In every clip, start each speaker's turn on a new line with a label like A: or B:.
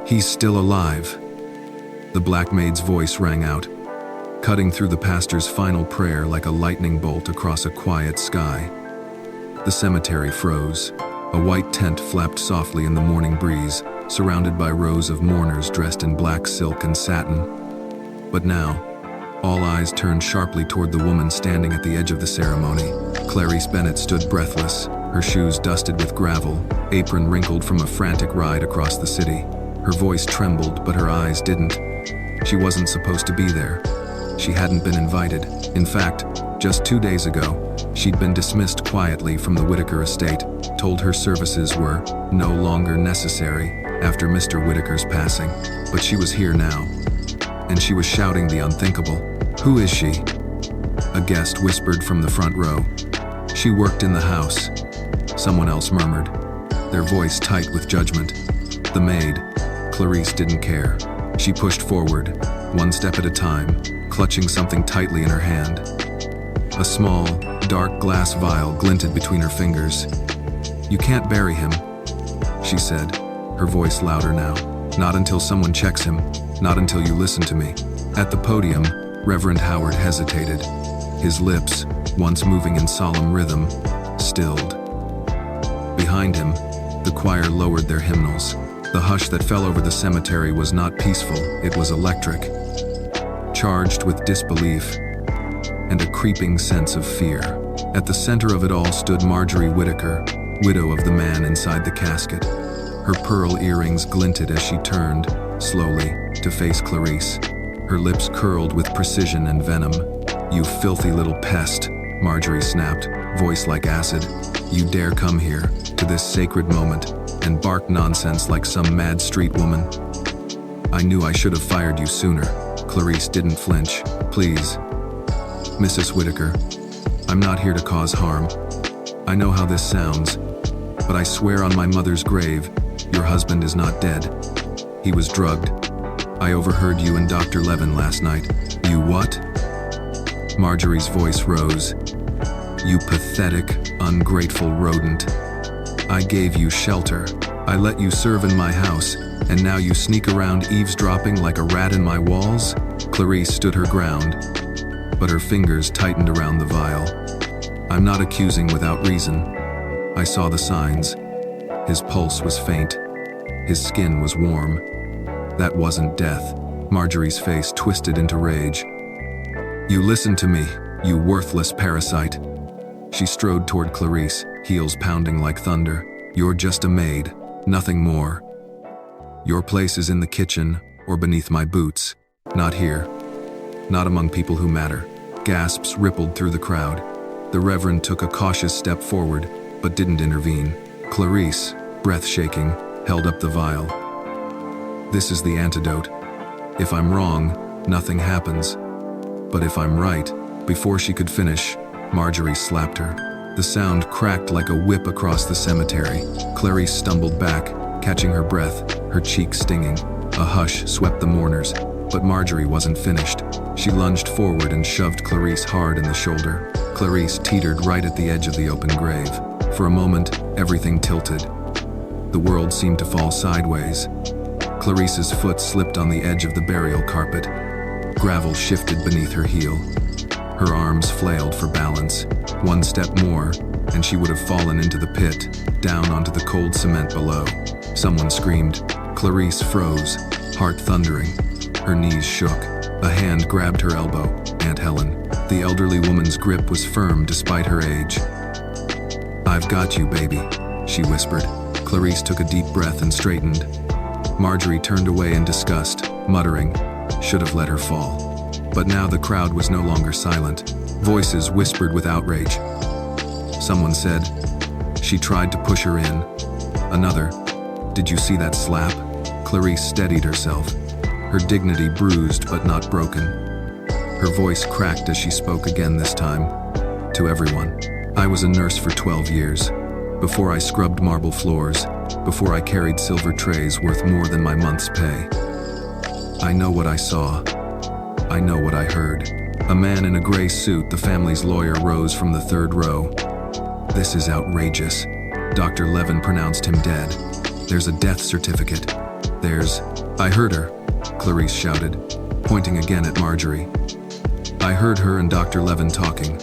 A: He's still alive. The black maid's voice rang out, cutting through the pastor's final prayer like a lightning bolt across a quiet sky. The cemetery froze. A white tent flapped softly in the morning breeze, surrounded by rows of mourners dressed in black silk and satin. But now, all eyes turned sharply toward the woman standing at the edge of the ceremony. Clarice Bennett stood breathless, her shoes dusted with gravel, apron wrinkled from a frantic ride across the city. Her voice trembled, but her eyes didn't. She wasn't supposed to be there. She hadn't been invited. In fact, just 2 days ago, she'd been dismissed quietly from the Whitaker estate, told her services were no longer necessary after Mr. Whitaker's passing. But she was here now, and she was shouting the unthinkable. "Who is she?" A guest whispered from the front row. "She worked in the house," someone else murmured, their voice tight with judgment. The maid, Clarice, didn't care. She pushed forward, one step at a time, clutching something tightly in her hand. A small, dark glass vial glinted between her fingers. "You can't bury him," she said, her voice louder now. "Not until someone checks him, not until you listen to me." At the podium, Reverend Howard hesitated. His lips, once moving in solemn rhythm, stilled. Behind him, the choir lowered their hymnals. The hush that fell over the cemetery was not peaceful, it was electric, charged with disbelief and a creeping sense of fear. At the center of it all stood Marjorie Whitaker, widow of the man inside the casket. Her pearl earrings glinted as she turned, slowly, to face Clarice. Her lips curled with precision and venom. "You filthy little pest," Marjorie snapped, voice like acid. "You dare come here, to this sacred moment, and bark nonsense like some mad street woman? I knew I should have fired you sooner." Clarice didn't flinch. "Please, Mrs. Whitaker, I'm not here to cause harm. I know how this sounds, but I swear on my mother's grave, your husband is not dead. He was drugged. I overheard you and Dr. Levin last night." "You what?" Marjorie's voice rose. "You pathetic, ungrateful rodent. I gave you shelter. I let you serve in my house, and now you sneak around eavesdropping like a rat in my walls?" Clarice stood her ground, but her fingers tightened around the vial. "I'm not accusing without reason. I saw the signs. His pulse was faint. His skin was warm. That wasn't death." Marjorie's face twisted into rage. "You listen to me, you worthless parasite." She strode toward Clarice, heels pounding like thunder. "You're just a maid, nothing more. Your place is in the kitchen or beneath my boots. Not here. Not among people who matter." Gasps rippled through the crowd. The Reverend took a cautious step forward, but didn't intervene. Clarice, breath shaking, held up the vial. "This is the antidote. If I'm wrong, nothing happens. But if I'm right..." Before she could finish, Marjorie slapped her. The sound cracked like a whip across the cemetery. Clarice stumbled back, catching her breath, her cheek stinging. A hush swept the mourners, but Marjorie wasn't finished. She lunged forward and shoved Clarice hard in the shoulder. Clarice teetered right at the edge of the open grave. For a moment, everything tilted. The world seemed to fall sideways. Clarice's foot slipped on the edge of the burial carpet. Gravel shifted beneath her heel. Her arms flailed for balance. One step more, and she would have fallen into the pit, down onto the cold cement below. Someone screamed. Clarice froze, heart thundering. Her knees shook. A hand grabbed her elbow. Aunt Helen. The elderly woman's grip was firm despite her age. "I've got you, baby," she whispered. Clarice took a deep breath and straightened. Marjorie turned away in disgust, muttering, "Should have let her fall." But now the crowd was no longer silent. Voices whispered with outrage. Someone said, "She tried to push her in." Another, "Did you see that slap?" Clarice steadied herself, her dignity bruised but not broken. Her voice cracked as she spoke again this time. "To everyone. I was a nurse for 12 years. Before I scrubbed marble floors, before I carried silver trays worth more than my month's pay. I know what I saw. I know what I heard." A man in a gray suit, the family's lawyer, rose from the third row. "This is outrageous. Dr. Levin pronounced him dead. There's a death certificate. There's..." I heard her, Clarice shouted, pointing again at Marjorie. I heard her and Dr. Levin talking.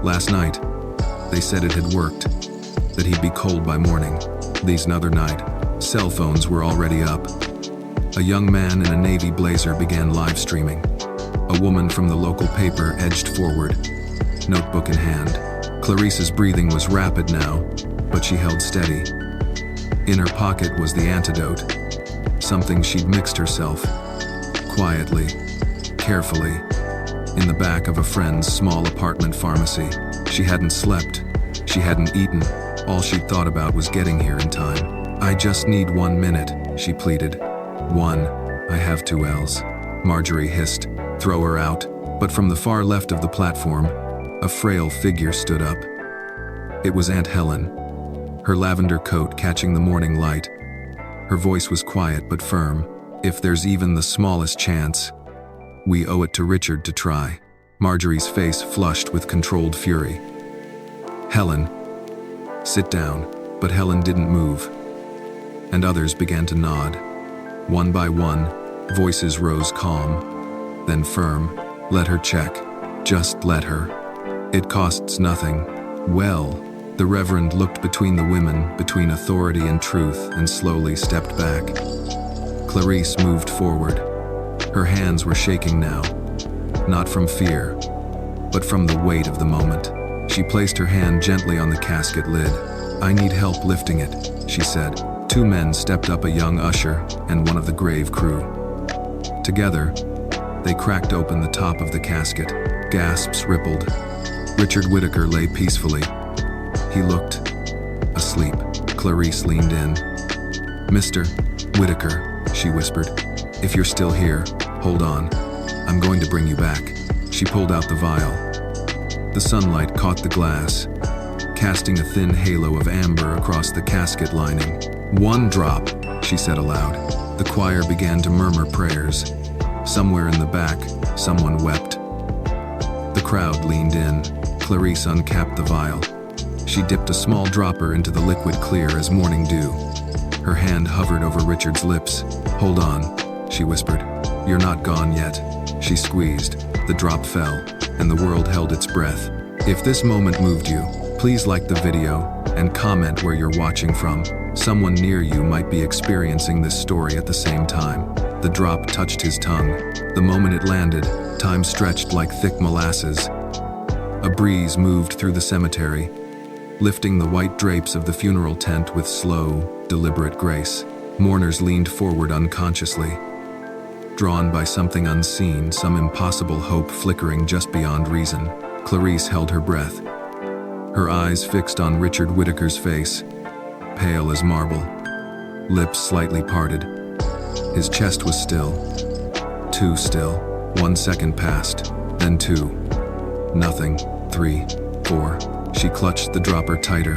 A: Last night, they said it had worked, that he'd be cold by morning. These another night, cell phones were already up. A young man in a navy blazer began live streaming. A woman from the local paper edged forward, notebook in hand. Clarice's breathing was rapid now, but she held steady. In her pocket was the antidote, something she'd mixed herself, quietly, carefully, in the back of a friend's small apartment pharmacy. She hadn't slept, she hadn't eaten, all she'd thought about was getting here in time. I just need 1 minute, she pleaded. One, I have 2 L's. Marjorie hissed, throw her out, but from the far left of the platform, a frail figure stood up. It was Aunt Helen, her lavender coat catching the morning light. Her voice was quiet but firm. If there's even the smallest chance, we owe it to Richard to try. Marjorie's face flushed with controlled fury. Helen, sit down. But Helen didn't move, and others began to nod. One by one, voices rose calm, then firm. Let her check. Just let her. It costs nothing. Well, the Reverend looked between the women, between authority and truth, and slowly stepped back. Clarice moved forward. Her hands were shaking now, not from fear, but from the weight of the moment. She placed her hand gently on the casket lid. I need help lifting it, she said. 2 men stepped up, a young usher and one of the grave crew. Together, they cracked open the top of the casket. Gasps rippled. Richard Whittaker lay peacefully. He looked asleep. Clarice leaned in. Mr. Whittaker, she whispered, if you're still here, hold on. I'm going to bring you back. She pulled out the vial. The sunlight caught the glass, casting a thin halo of amber across the casket lining. 1 drop, she said aloud. The choir began to murmur prayers. Somewhere in the back, someone wept. The crowd leaned in. Clarice uncapped the vial. She dipped a small dropper into the liquid clear as morning dew. Her hand hovered over Richard's lips. Hold on, she whispered. You're not gone yet. She squeezed. The drop fell, and the world held its breath. If this moment moved you, please like the video and comment where you're watching from. Someone near you might be experiencing this story at the same time. The drop touched his tongue. The moment it landed, time stretched like thick molasses. A breeze moved through the cemetery, lifting the white drapes of the funeral tent with slow, deliberate grace. Mourners leaned forward unconsciously, drawn by something unseen, some impossible hope flickering just beyond reason. Clarice held her breath, her eyes fixed on Richard Whittaker's face, pale as marble, lips slightly parted. His chest was still, too still. 1 second passed, then 2. Nothing. 3, 4. She clutched the dropper tighter.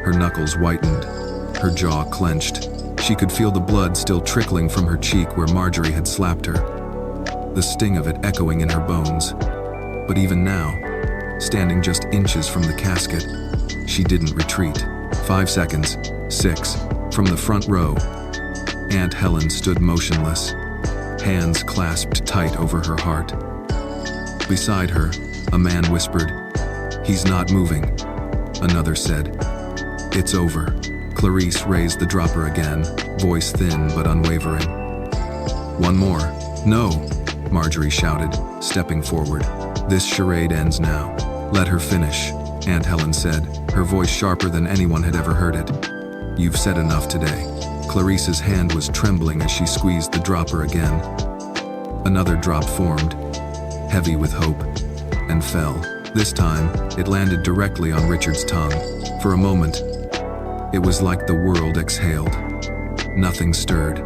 A: Her knuckles whitened, her jaw clenched. She could feel the blood still trickling from her cheek where Marjorie had slapped her, the sting of it echoing in her bones. But even now, standing just inches from the casket, she didn't retreat. 5 seconds. 6. From the front row, Aunt Helen stood motionless, hands clasped tight over her heart. Beside her, a man whispered, "He's not moving." Another said, "It's over." Clarice raised the dropper again, voice thin but unwavering. "One more." "No," Marjorie shouted, stepping forward. "This charade ends now. Let her finish," Aunt Helen said, her voice sharper than anyone had ever heard it. "You've said enough today." Clarice's hand was trembling as she squeezed the dropper again. Another drop formed, heavy with hope, and fell. This time, it landed directly on Richard's tongue. For a moment, it was like the world exhaled. Nothing stirred.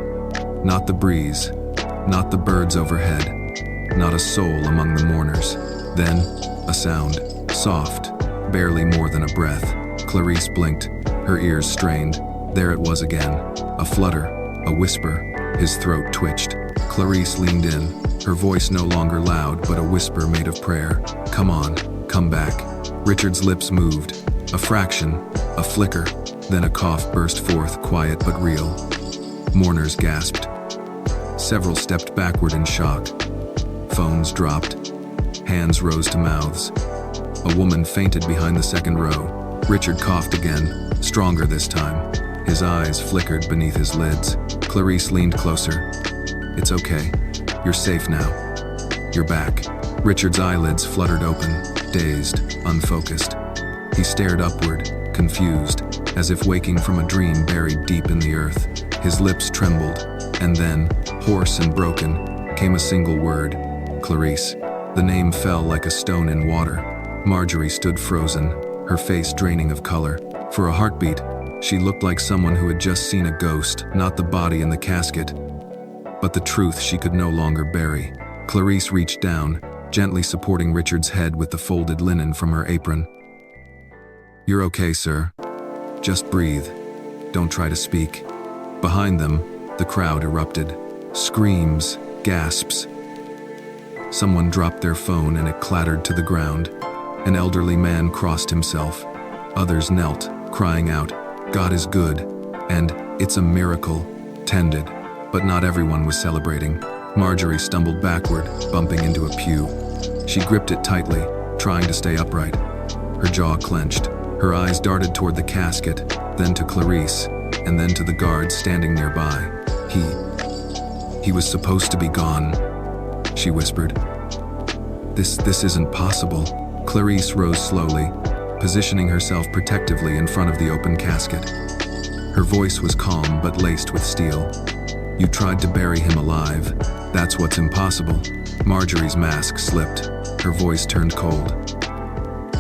A: Not the breeze, not the birds overhead, not a soul among the mourners. Then, a sound, soft, barely more than a breath. Clarice blinked, her ears strained. There it was again, a flutter, a whisper. His throat twitched. Clarice leaned in, her voice no longer loud but a whisper made of prayer. "Come on, come back." Richard's lips moved, a fraction, a flicker, then a cough burst forth, quiet but real. Mourners gasped. Several stepped backward in shock. Phones dropped. Hands rose to mouths. A woman fainted behind the second row. Richard coughed again, stronger this time. His eyes flickered beneath his lids. Clarice leaned closer. "It's okay. You're safe now. You're back." Richard's eyelids fluttered open, dazed, unfocused. He stared upward, confused, as if waking from a dream buried deep in the earth. His lips trembled, and then, hoarse and broken, came a single word: Clarice. The name fell like a stone in water. Marjorie stood frozen, her face draining of color. For a heartbeat, she looked like someone who had just seen a ghost, not the body in the casket, but the truth she could no longer bury. Clarice reached down, gently supporting Richard's head with the folded linen from her apron. "You're okay, sir. Just breathe. Don't try to speak." Behind them, the crowd erupted. Screams, gasps. Someone dropped their phone and it clattered to the ground. An elderly man crossed himself. Others knelt, crying out, "God is good," and "It's a miracle," tended. But not everyone was celebrating. Marjorie stumbled backward, bumping into a pew. She gripped it tightly, trying to stay upright. Her jaw clenched. Her eyes darted toward the casket, then to Clarice, and then to the guards standing nearby. He was supposed to be gone," she whispered. This isn't possible." Clarice rose slowly, positioning herself protectively in front of the open casket. Her voice was calm but laced with steel. "You tried to bury him alive. That's what's impossible." Marjorie's mask slipped. Her voice turned cold.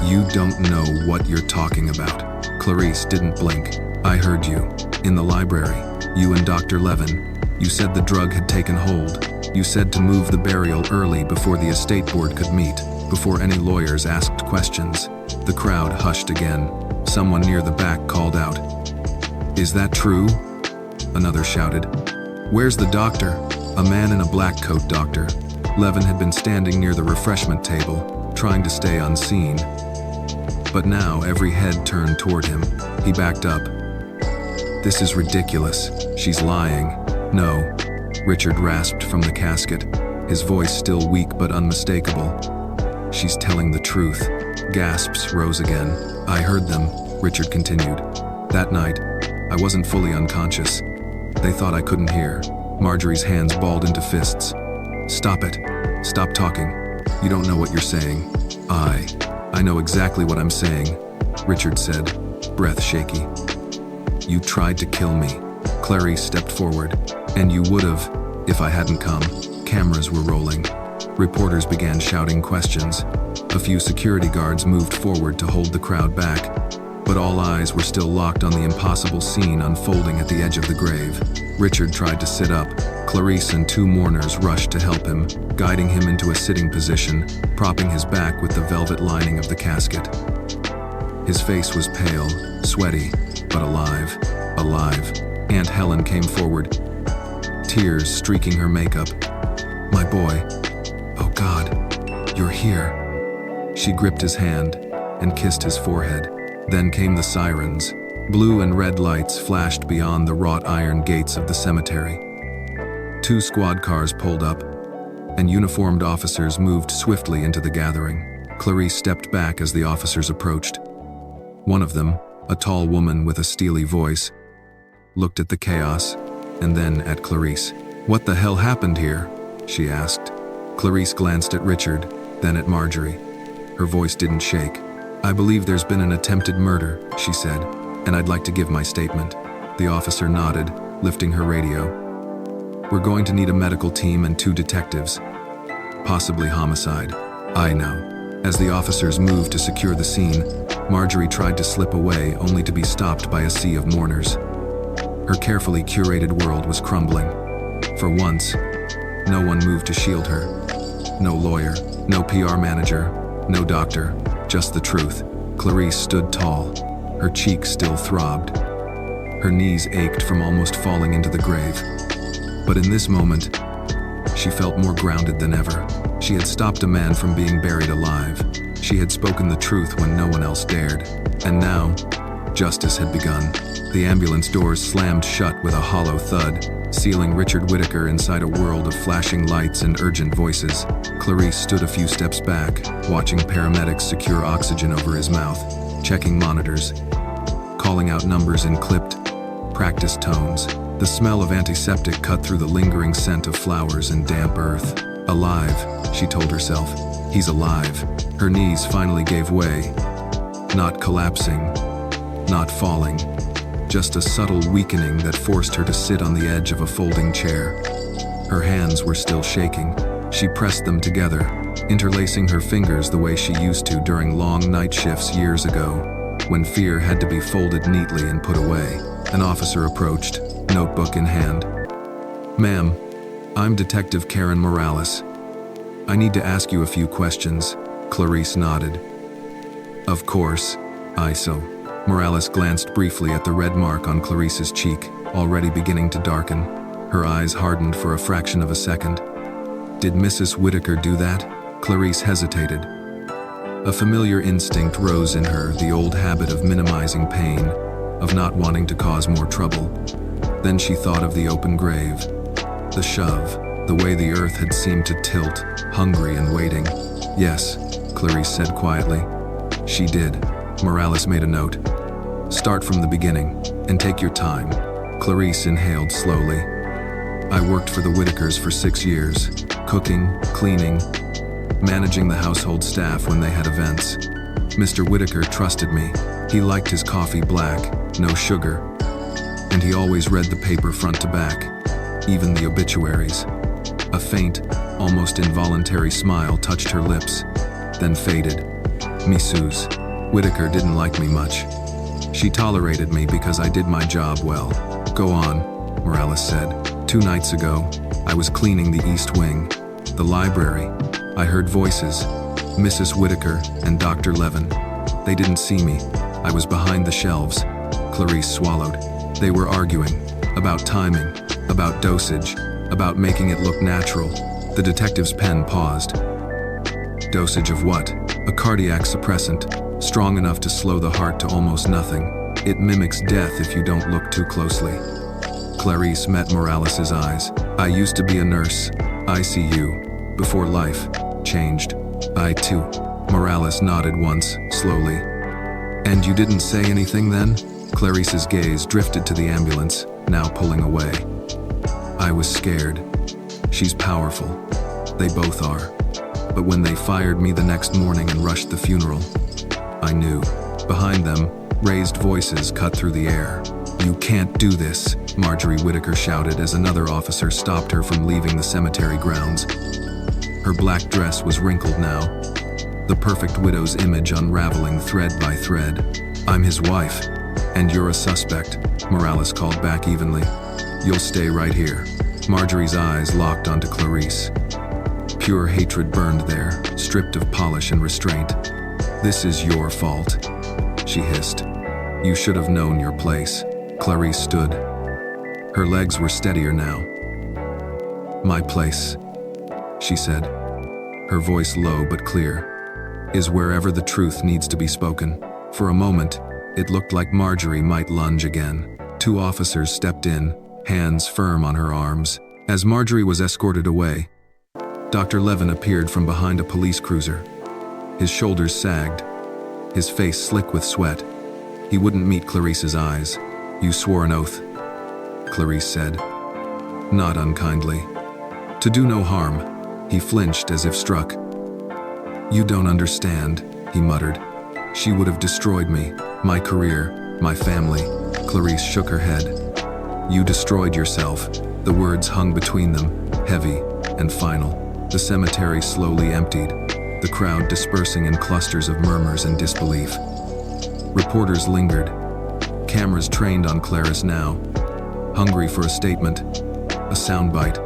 A: "You don't know what you're talking about." Clarice didn't blink. "I heard you. In the library. You and Dr. Levin. You said the drug had taken hold. You said to move the burial early before the estate board could meet, before any lawyers asked questions." The crowd hushed again. Someone near the back called out, "Is that true?" Another shouted, "Where's the doctor?" A man in a black coat doctor. Levin had been standing near the refreshment table, trying to stay unseen. But now every head turned toward him. He backed up. "This is ridiculous. She's lying." "No," Richard rasped from the casket, his voice still weak but unmistakable. "She's telling the truth." Gasps rose again. "I heard them," Richard continued. "That night, I wasn't fully unconscious. They thought I couldn't hear." Marjorie's hands balled into fists. "Stop it. Stop talking. You don't know what you're saying." I know exactly what I'm saying," Richard said, breath shaky. "You tried to kill me." Clarice stepped forward. "And you would've, if I hadn't come." Cameras were rolling. Reporters began shouting questions. A few security guards moved forward to hold the crowd back, but all eyes were still locked on the impossible scene unfolding at the edge of the grave. Richard tried to sit up. Clarice and two mourners rushed to help him, guiding him into a sitting position, propping his back with the velvet lining of the casket. His face was pale, sweaty, but alive. Alive. Aunt Helen came forward, tears streaking her makeup. "My boy. Oh God, you're here." She gripped his hand and kissed his forehead. Then came the sirens. Blue and red lights flashed beyond the wrought iron gates of the cemetery. 2 squad cars pulled up, and uniformed officers moved swiftly into the gathering. Clarice stepped back as the officers approached. One of them, a tall woman with a steely voice, looked at the chaos, and then at Clarice. "What the hell happened here?" she asked. Clarice glanced at Richard, then at Marjorie. Her voice didn't shake. "I believe there's been an attempted murder," she said, "and I'd like to give my statement." The officer nodded, lifting her radio. "We're going to need a medical team and 2 detectives. Possibly homicide." "I know." As the officers moved to secure the scene, Marjorie tried to slip away only to be stopped by a sea of mourners. Her carefully curated world was crumbling. For once, no one moved to shield her. No lawyer, no PR manager, no doctor, just the truth. Clarice stood tall. Her cheeks still throbbed. Her knees ached from almost falling into the grave. But in this moment, she felt more grounded than ever. She had stopped a man from being buried alive. She had spoken the truth when no one else dared. And now, justice had begun. The ambulance doors slammed shut with a hollow thud. sealing Richard Whittaker inside a world of flashing lights and urgent voices. Clarice stood a few steps back, watching paramedics secure oxygen over his mouth, checking monitors, calling out numbers in clipped, practiced tones. The smell of antiseptic cut through the lingering scent of flowers and damp earth. Alive, she told herself. He's alive. Her knees finally gave way. Not collapsing, not falling. Just a subtle weakening that forced her to sit on the edge of a folding chair. Her hands were still shaking. She pressed them together, interlacing her fingers the way she used to during long night shifts years ago, when fear had to be folded neatly and put away. An officer approached, notebook in hand. "Ma'am, I'm Detective Karen Morales. I need to ask you a few questions." Clarice nodded. "Of course, ISO." Morales glanced briefly at the red mark on Clarice's cheek, already beginning to darken. Her eyes hardened for a fraction of a second. Did Mrs. Whittaker do that? Clarice hesitated. A familiar instinct rose in her, the old habit of minimizing pain, of not wanting to cause more trouble. Then she thought of the open grave, the shove, the way the earth had seemed to tilt, hungry and waiting. "Yes," Clarice said quietly. "She did." Morales made a note. "Start from the beginning, and take your time." Clarice inhaled slowly. "I worked for the Whittakers for 6 years, cooking, cleaning, managing the household staff when they had events. Mr. Whittaker trusted me. He liked his coffee black, no sugar, and he always read the paper front to back, even the obituaries." A faint, almost involuntary smile touched her lips, then faded. "Mrs. Whittaker didn't like me much. She tolerated me because I did my job well." "Go on," Morales said. "2 nights ago, I was cleaning the East Wing, the library. I heard voices, Mrs. Whittaker and Dr. Levin. They didn't see me. I was behind the shelves." Clarice swallowed. "They were arguing about timing, about dosage, about making it look natural." The detective's pen paused. "Dosage of what?" "A cardiac suppressant, strong enough to slow the heart to almost nothing. It mimics death if you don't look too closely." Clarice met Morales's eyes. "I used to be a nurse, ICU, before life changed. I too." Morales nodded once, slowly. "And you didn't say anything then?" Clarice's gaze drifted to the ambulance, now pulling away. "I was scared. She's powerful. They both are. But when they fired me the next morning and rushed the funeral, I knew." Behind them, raised voices cut through the air. "You can't do this," Marjorie Whittaker shouted as another officer stopped her from leaving the cemetery grounds. Her black dress was wrinkled now, the perfect widow's image unraveling thread by thread. "I'm his wife, and you're a suspect," Morales called back evenly. "You'll stay right here." Marjorie's eyes locked onto Clarice. Pure hatred burned there, stripped of polish and restraint. "This is your fault," she hissed. "You should have known your place." Clarice stood. Her legs were steadier now. "My place," she said, her voice low but clear, "is wherever the truth needs to be spoken." For a moment, it looked like Marjorie might lunge again. 2 officers stepped in, hands firm on her arms. As Marjorie was escorted away, Dr. Levin appeared from behind a police cruiser. His shoulders sagged, his face slick with sweat. He wouldn't meet Clarice's eyes. "You swore an oath," Clarice said, not unkindly. "To do no harm." He flinched as if struck. "You don't understand," he muttered. "She would have destroyed me, my career, my family." Clarice shook her head. "You destroyed yourself." The words hung between them, heavy and final. The cemetery slowly emptied, the crowd dispersing in clusters of murmurs and disbelief. Reporters lingered, cameras trained on Clarice now, hungry for a statement, a soundbite,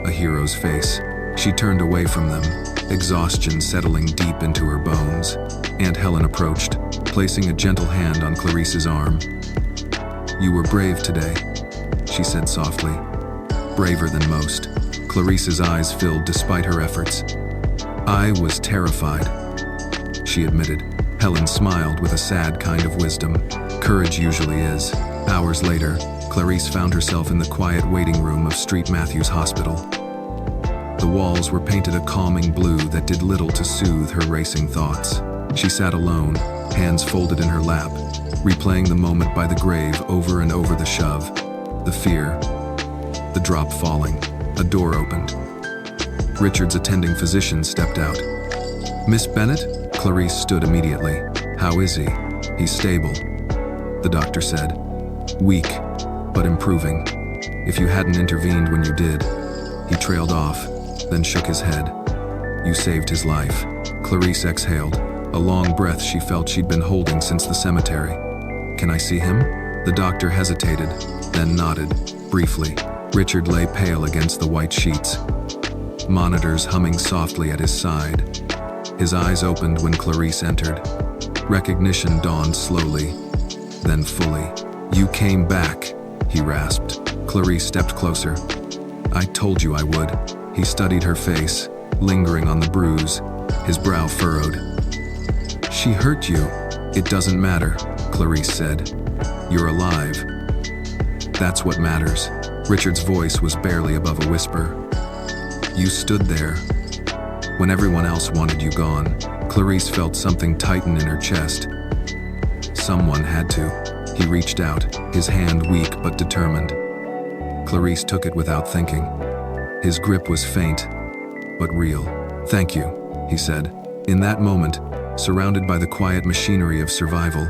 A: a hero's face. She turned away from them, exhaustion settling deep into her bones. Aunt Helen approached, placing a gentle hand on Clarice's arm. "You were brave today," she said softly. "Braver than most." Clarice's eyes filled despite her efforts. "I was terrified," she admitted. Helen smiled with a sad kind of wisdom. Courage usually is. Hours later, Clarice found herself in the quiet waiting room of St. Matthew's Hospital. The walls were painted a calming blue that did little to soothe her racing thoughts. She sat alone, hands folded in her lap, replaying the moment by the grave over and over: the shove, the fear, the drop falling. A door opened. Richard's attending physician stepped out. "Miss Bennett?" Clarice stood immediately. "How is he?" "He's stable," the doctor said. "Weak, but improving. If you hadn't intervened when you did." He trailed off, then shook his head. "You saved his life." Clarice exhaled, a long breath she felt she'd been holding since the cemetery. "Can I see him?" The doctor hesitated, then nodded, briefly. Richard lay pale against the white sheets, monitors humming softly at his side. His eyes opened when Clarice entered. Recognition dawned slowly, then fully. "You came back," he rasped. Clarice stepped closer. "I told you I would." He studied her face, lingering on the bruise, his brow furrowed. "She hurt you." "It doesn't matter," Clarice said. "You're alive. That's what matters." Richard's voice was barely above a whisper. "You stood there when everyone else wanted you gone." Clarice felt something tighten in her chest. Someone had to. He reached out, his hand weak but determined. Clarice took it without thinking. His grip was faint, but real. "Thank you," he said. In that moment, surrounded by the quiet machinery of survival,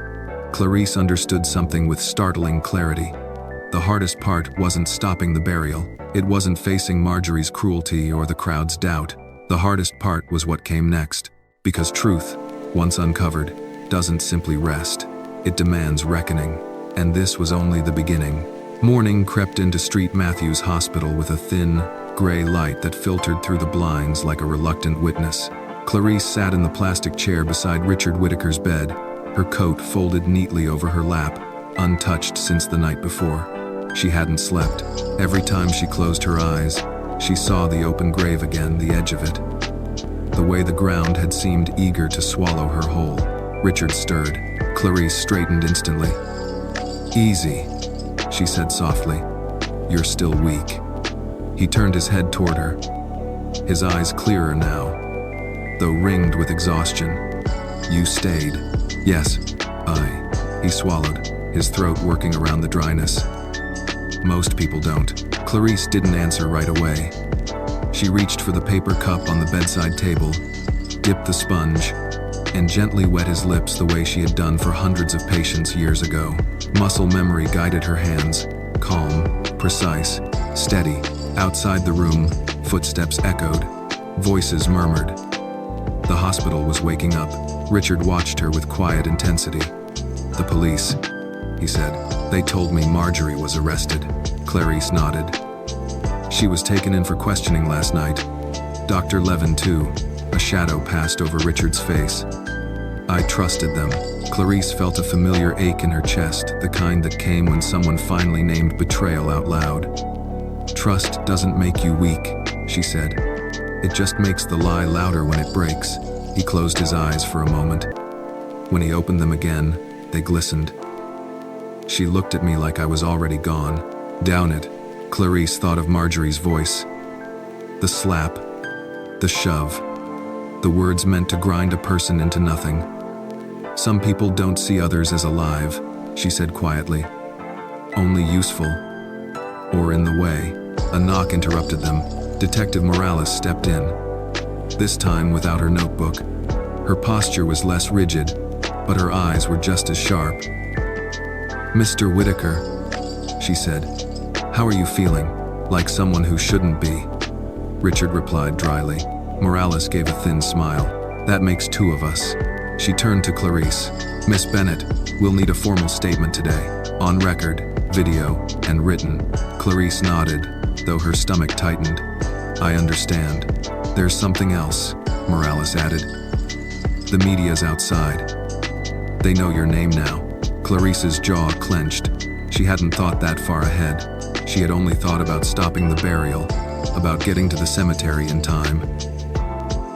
A: Clarice understood something with startling clarity. The hardest part wasn't stopping the burial. It wasn't facing Marjorie's cruelty or the crowd's doubt. The hardest part was what came next. Because truth, once uncovered, doesn't simply rest. It demands reckoning. And this was only the beginning. Morning crept into St. Matthew's Hospital with a thin, gray light that filtered through the blinds like a reluctant witness. Clarice sat in the plastic chair beside Richard Whittaker's bed, her coat folded neatly over her lap, untouched since the night before. She hadn't slept. Every time she closed her eyes, she saw the open grave again, the edge of it. The way the ground had seemed eager to swallow her whole. Richard stirred. Clarice straightened instantly. "Easy," she said softly. "You're still weak." He turned his head toward her, his eyes clearer now, though ringed with exhaustion. "You stayed." "Yes, He swallowed, his throat working around the dryness. "Most people don't." Clarice didn't answer right away. She reached for the paper cup on the bedside table, dipped the sponge, and gently wet his lips the way she had done for hundreds of patients years ago. Muscle memory guided her hands, calm, precise, steady. Outside the room, footsteps echoed, voices murmured. The hospital was waking up. Richard watched her with quiet intensity. "The police," he said. "They told me Marjorie was arrested." Clarice nodded. "She was taken in for questioning last night. Dr. Levin too." A shadow passed over Richard's face. "I trusted them." Clarice felt a familiar ache in her chest, the kind that came when someone finally named betrayal out loud. "Trust doesn't make you weak," she said. "It just makes the lie louder when it breaks." He closed his eyes for a moment. When he opened them again, they glistened. "She looked at me like I was already gone." "Down it." Clarice thought of Marjorie's voice. The slap, the shove, the words meant to grind a person into nothing. "Some people don't see others as alive," she said quietly. "Only useful. Or in the way." A knock interrupted them. Detective Morales stepped in, this time without her notebook. Her posture was less rigid, but her eyes were just as sharp. "Mr. Whittaker," she said, "how are you feeling?" "Like someone who shouldn't be," Richard replied dryly. Morales gave a thin smile. "That makes two of us." She turned to Clarice. "Miss Bennett, we'll need a formal statement today. On record, video, and written." Clarice nodded, though her stomach tightened. "I understand. There's something else," Morales added. "The media's outside. They know your name now." Clarice's jaw clenched. She hadn't thought that far ahead. She had only thought about stopping the burial, about getting to the cemetery in time.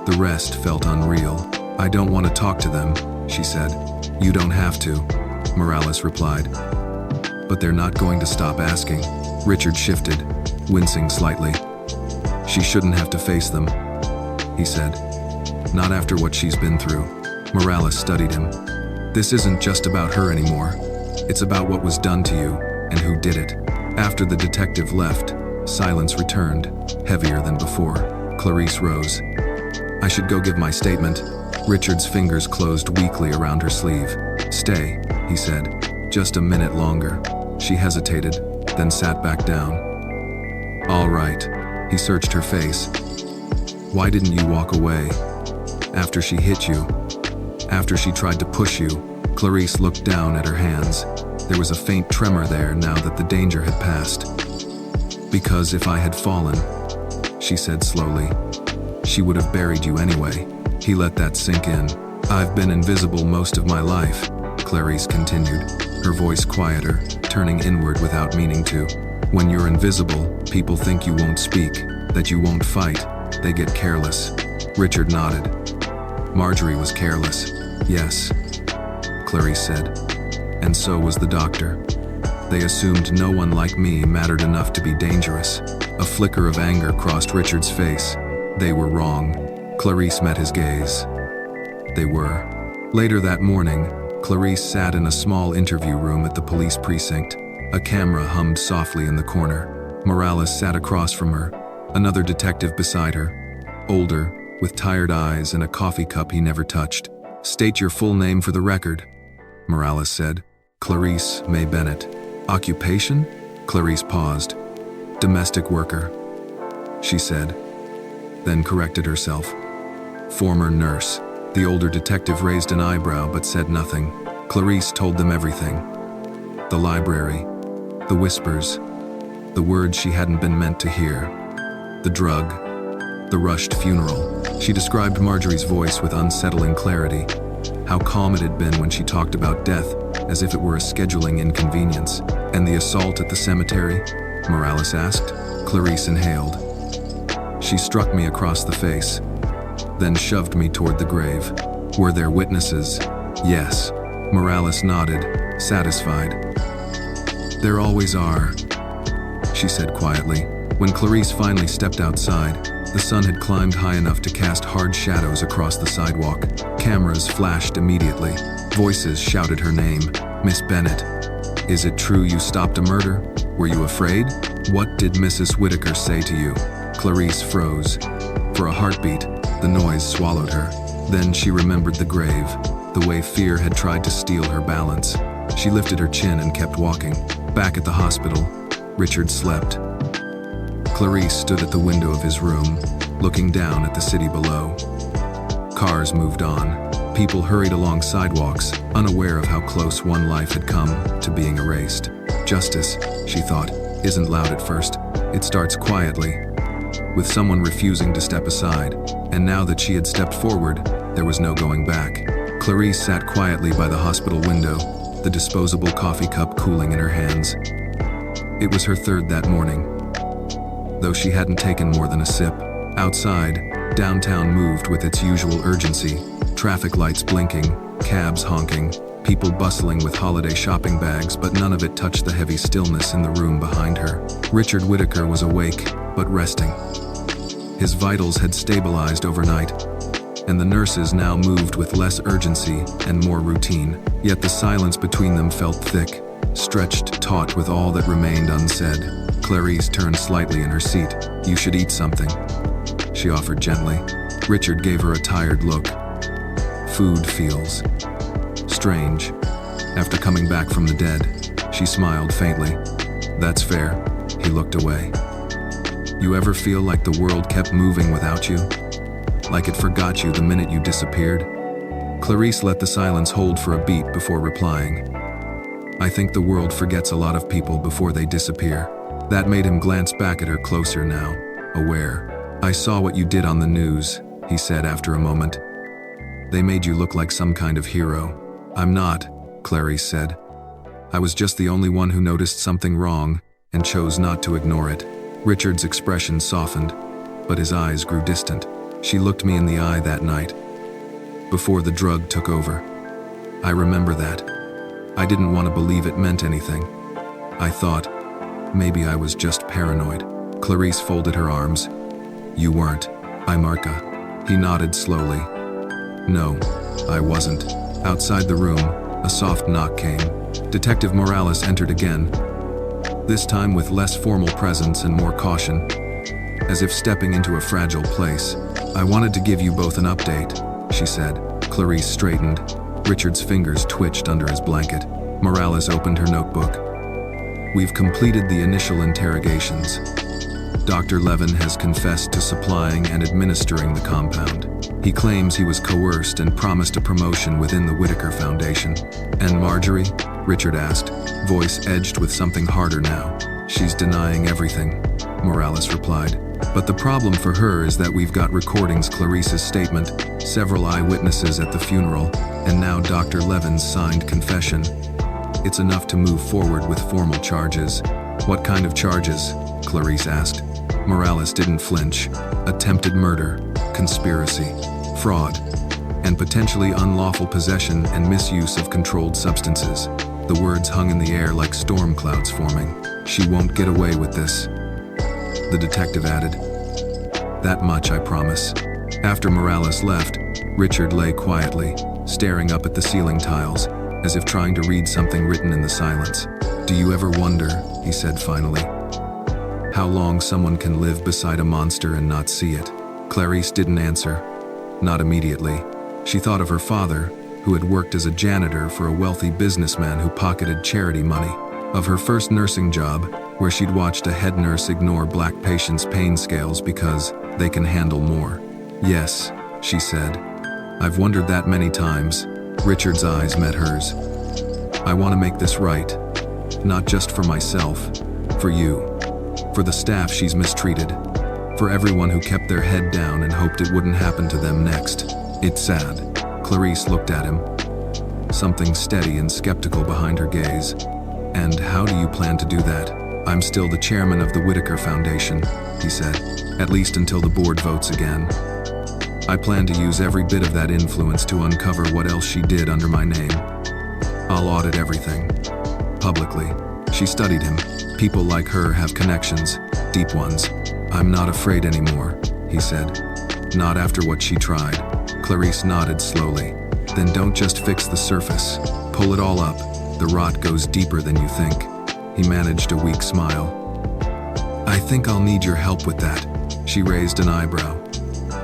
A: The rest felt unreal. "I don't want to talk to them," she said. "You don't have to," Morales replied. But they're not going to stop asking. Richard shifted, wincing slightly. She shouldn't have to face them, he said. Not after what she's been through. Morales studied him. This isn't just about her anymore. It's about what was done to you and who did it. After the detective left, silence returned, heavier than before. Clarice rose. I should go give my statement. Richard's fingers closed weakly around her sleeve. Stay, he said. Just a minute longer. She hesitated, then sat back down. All right. He searched her face. Why didn't you walk away? After she hit you? After she tried to push you? Clarice looked down at her hands. There was a faint tremor there now that the danger had passed. Because if I had fallen, she said slowly, she would have buried you anyway. He let that sink in. I've been invisible most of my life, Clarice continued, her voice quieter, turning inward without meaning to. When you're invisible, people think you won't speak, that you won't fight. They get careless. Richard nodded. Marjorie was careless. Yes, Clarice said. And so was the doctor. They assumed no one like me mattered enough to be dangerous. A flicker of anger crossed Richard's face. They were wrong. Clarice met his gaze. They were. Later that morning, Clarice sat in a small interview room at the police precinct. A camera hummed softly in the corner. Morales sat across from her, another detective beside her, older, with tired eyes and a coffee cup he never touched. State your full name for the record, Morales said. Clarice May Bennett. Occupation? Clarice paused. Domestic worker, she said, then corrected herself. Former nurse. The older detective raised an eyebrow but said nothing. Clarice told them everything. The library, the whispers, the words she hadn't been meant to hear, the drug, the rushed funeral. She described Marjorie's voice with unsettling clarity, how calm it had been when she talked about death as if it were a scheduling inconvenience. And the assault at the cemetery? Morales asked. Clarice inhaled. She struck me across the face, then shoved me toward the grave. Were there witnesses? Yes. Morales nodded, satisfied. There always are, she said quietly. When Clarice finally stepped outside, the sun had climbed high enough to cast hard shadows across the sidewalk. Cameras flashed immediately. Voices shouted her name. Miss Bennett. Is it true you stopped a murder? Were you afraid? What did Mrs. Whitaker say to you? Clarice froze. For a heartbeat, the noise swallowed her. Then she remembered the grave, the way fear had tried to steal her balance. She lifted her chin and kept walking. Back at the hospital, Richard slept. Clarice stood at the window of his room, looking down at the city below. Cars moved on. People hurried along sidewalks, unaware of how close one life had come to being erased. Justice, she thought, isn't loud at first. It starts quietly, with someone refusing to step aside. And now that she had stepped forward, there was no going back. Clarice sat quietly by the hospital window, the disposable coffee cup cooling in her hands. It was her third that morning, though she hadn't taken more than a sip. Outside, downtown moved with its usual urgency. Traffic lights blinking, cabs honking, people bustling with holiday shopping bags, but none of it touched the heavy stillness in the room behind her. Richard Whitaker was awake, but resting. His vitals had stabilized overnight, and the nurses now moved with less urgency and more routine. Yet the silence between them felt thick, stretched taut with all that remained unsaid. Clarice turned slightly in her seat. You should eat something, she offered gently. Richard gave her a tired look. Food feels strange. After coming back from the dead, she smiled faintly. That's fair. He looked away. You ever feel like the world kept moving without you? Like it forgot you the minute you disappeared? Clarice let the silence hold for a beat before replying. I think the world forgets a lot of people before they disappear. That made him glance back at her closer now, aware. I saw what you did on the news, he said after a moment. They made you look like some kind of hero. I'm not, Clarice said. I was just the only one who noticed something wrong and chose not to ignore it. Richard's expression softened, but his eyes grew distant. She looked me in the eye that night, before the drug took over. I remember that. I didn't want to believe it meant anything. I thought, maybe I was just paranoid. Clarice folded her arms. You weren't. Marca. He nodded slowly. No, I wasn't. Outside the room, a soft knock came. Detective Morales entered again, this time with less formal presence and more caution, as if stepping into a fragile place. I wanted to give you both an update, she said. Clarice straightened. Richard's fingers twitched under his blanket. Morales opened her notebook. We've completed the initial interrogations. Dr. Levin has confessed to supplying and administering the compound. He claims he was coerced and promised a promotion within the Whitaker Foundation. And Marjorie? Richard asked, voice edged with something harder now. She's denying everything, Morales replied. But the problem for her is that we've got recordings, Clarice's statement, several eyewitnesses at the funeral, and now Dr. Levin's signed confession. It's enough to move forward with formal charges. What kind of charges? Clarice asked. Morales didn't flinch. Attempted murder, conspiracy, fraud, and potentially unlawful possession and misuse of controlled substances. The words hung in the air like storm clouds forming. She won't get away with this, the detective added. That much I promise. After Morales left, Richard lay quietly, staring up at the ceiling tiles, as if trying to read something written in the silence. Do you ever wonder, he said finally, how long someone can live beside a monster and not see it? Clarice didn't answer. Not immediately. She thought of her father, who had worked as a janitor for a wealthy businessman who pocketed charity money. Of her first nursing job, where she'd watched a head nurse ignore black patients' pain scales because they can handle more. Yes, she said. I've wondered that many times. Richard's eyes met hers. I want to make this right. Not just for myself, for you. For the staff she's mistreated. For everyone who kept their head down and hoped it wouldn't happen to them next. It's sad. Clarice looked at him. Something steady and skeptical behind her gaze. And how do you plan to do that? I'm still the chairman of the Whitaker Foundation, he said. At least until the board votes again. I plan to use every bit of that influence to uncover what else she did under my name. I'll audit everything. Publicly. She studied him. People like her have connections, deep ones. I'm not afraid anymore, he said. Not after what she tried. Clarice nodded slowly. Then don't just fix the surface. Pull it all up. The rot goes deeper than you think. He managed a weak smile. I think I'll need your help with that. She raised an eyebrow.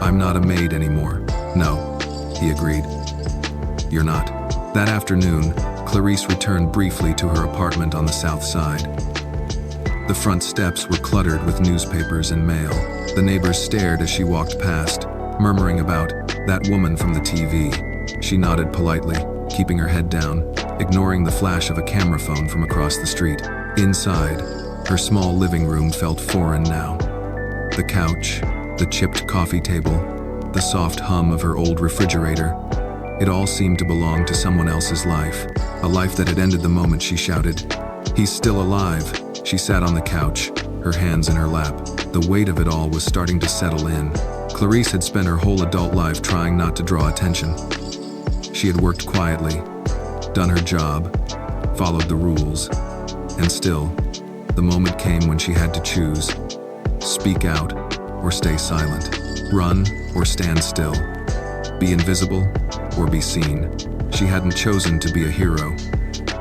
A: I'm not a maid anymore. No, he agreed. You're not. That afternoon, Clarice returned briefly to her apartment on the south side. The front steps were cluttered with newspapers and mail. The neighbors stared as she walked past, murmuring about that woman from the TV. She nodded politely, keeping her head down, ignoring the flash of a camera phone from across the street. Inside, her small living room felt foreign now. The couch, the chipped coffee table, the soft hum of her old refrigerator. It all seemed to belong to someone else's life, a life that had ended the moment she shouted, "He's still alive!" She sat on the couch, her hands in her lap. The weight of it all was starting to settle in. Clarice had spent her whole adult life trying not to draw attention. She had worked quietly, done her job, followed the rules, and still, the moment came when she had to choose. Speak out or stay silent. Run or stand still. Be invisible or be seen. She hadn't chosen to be a hero,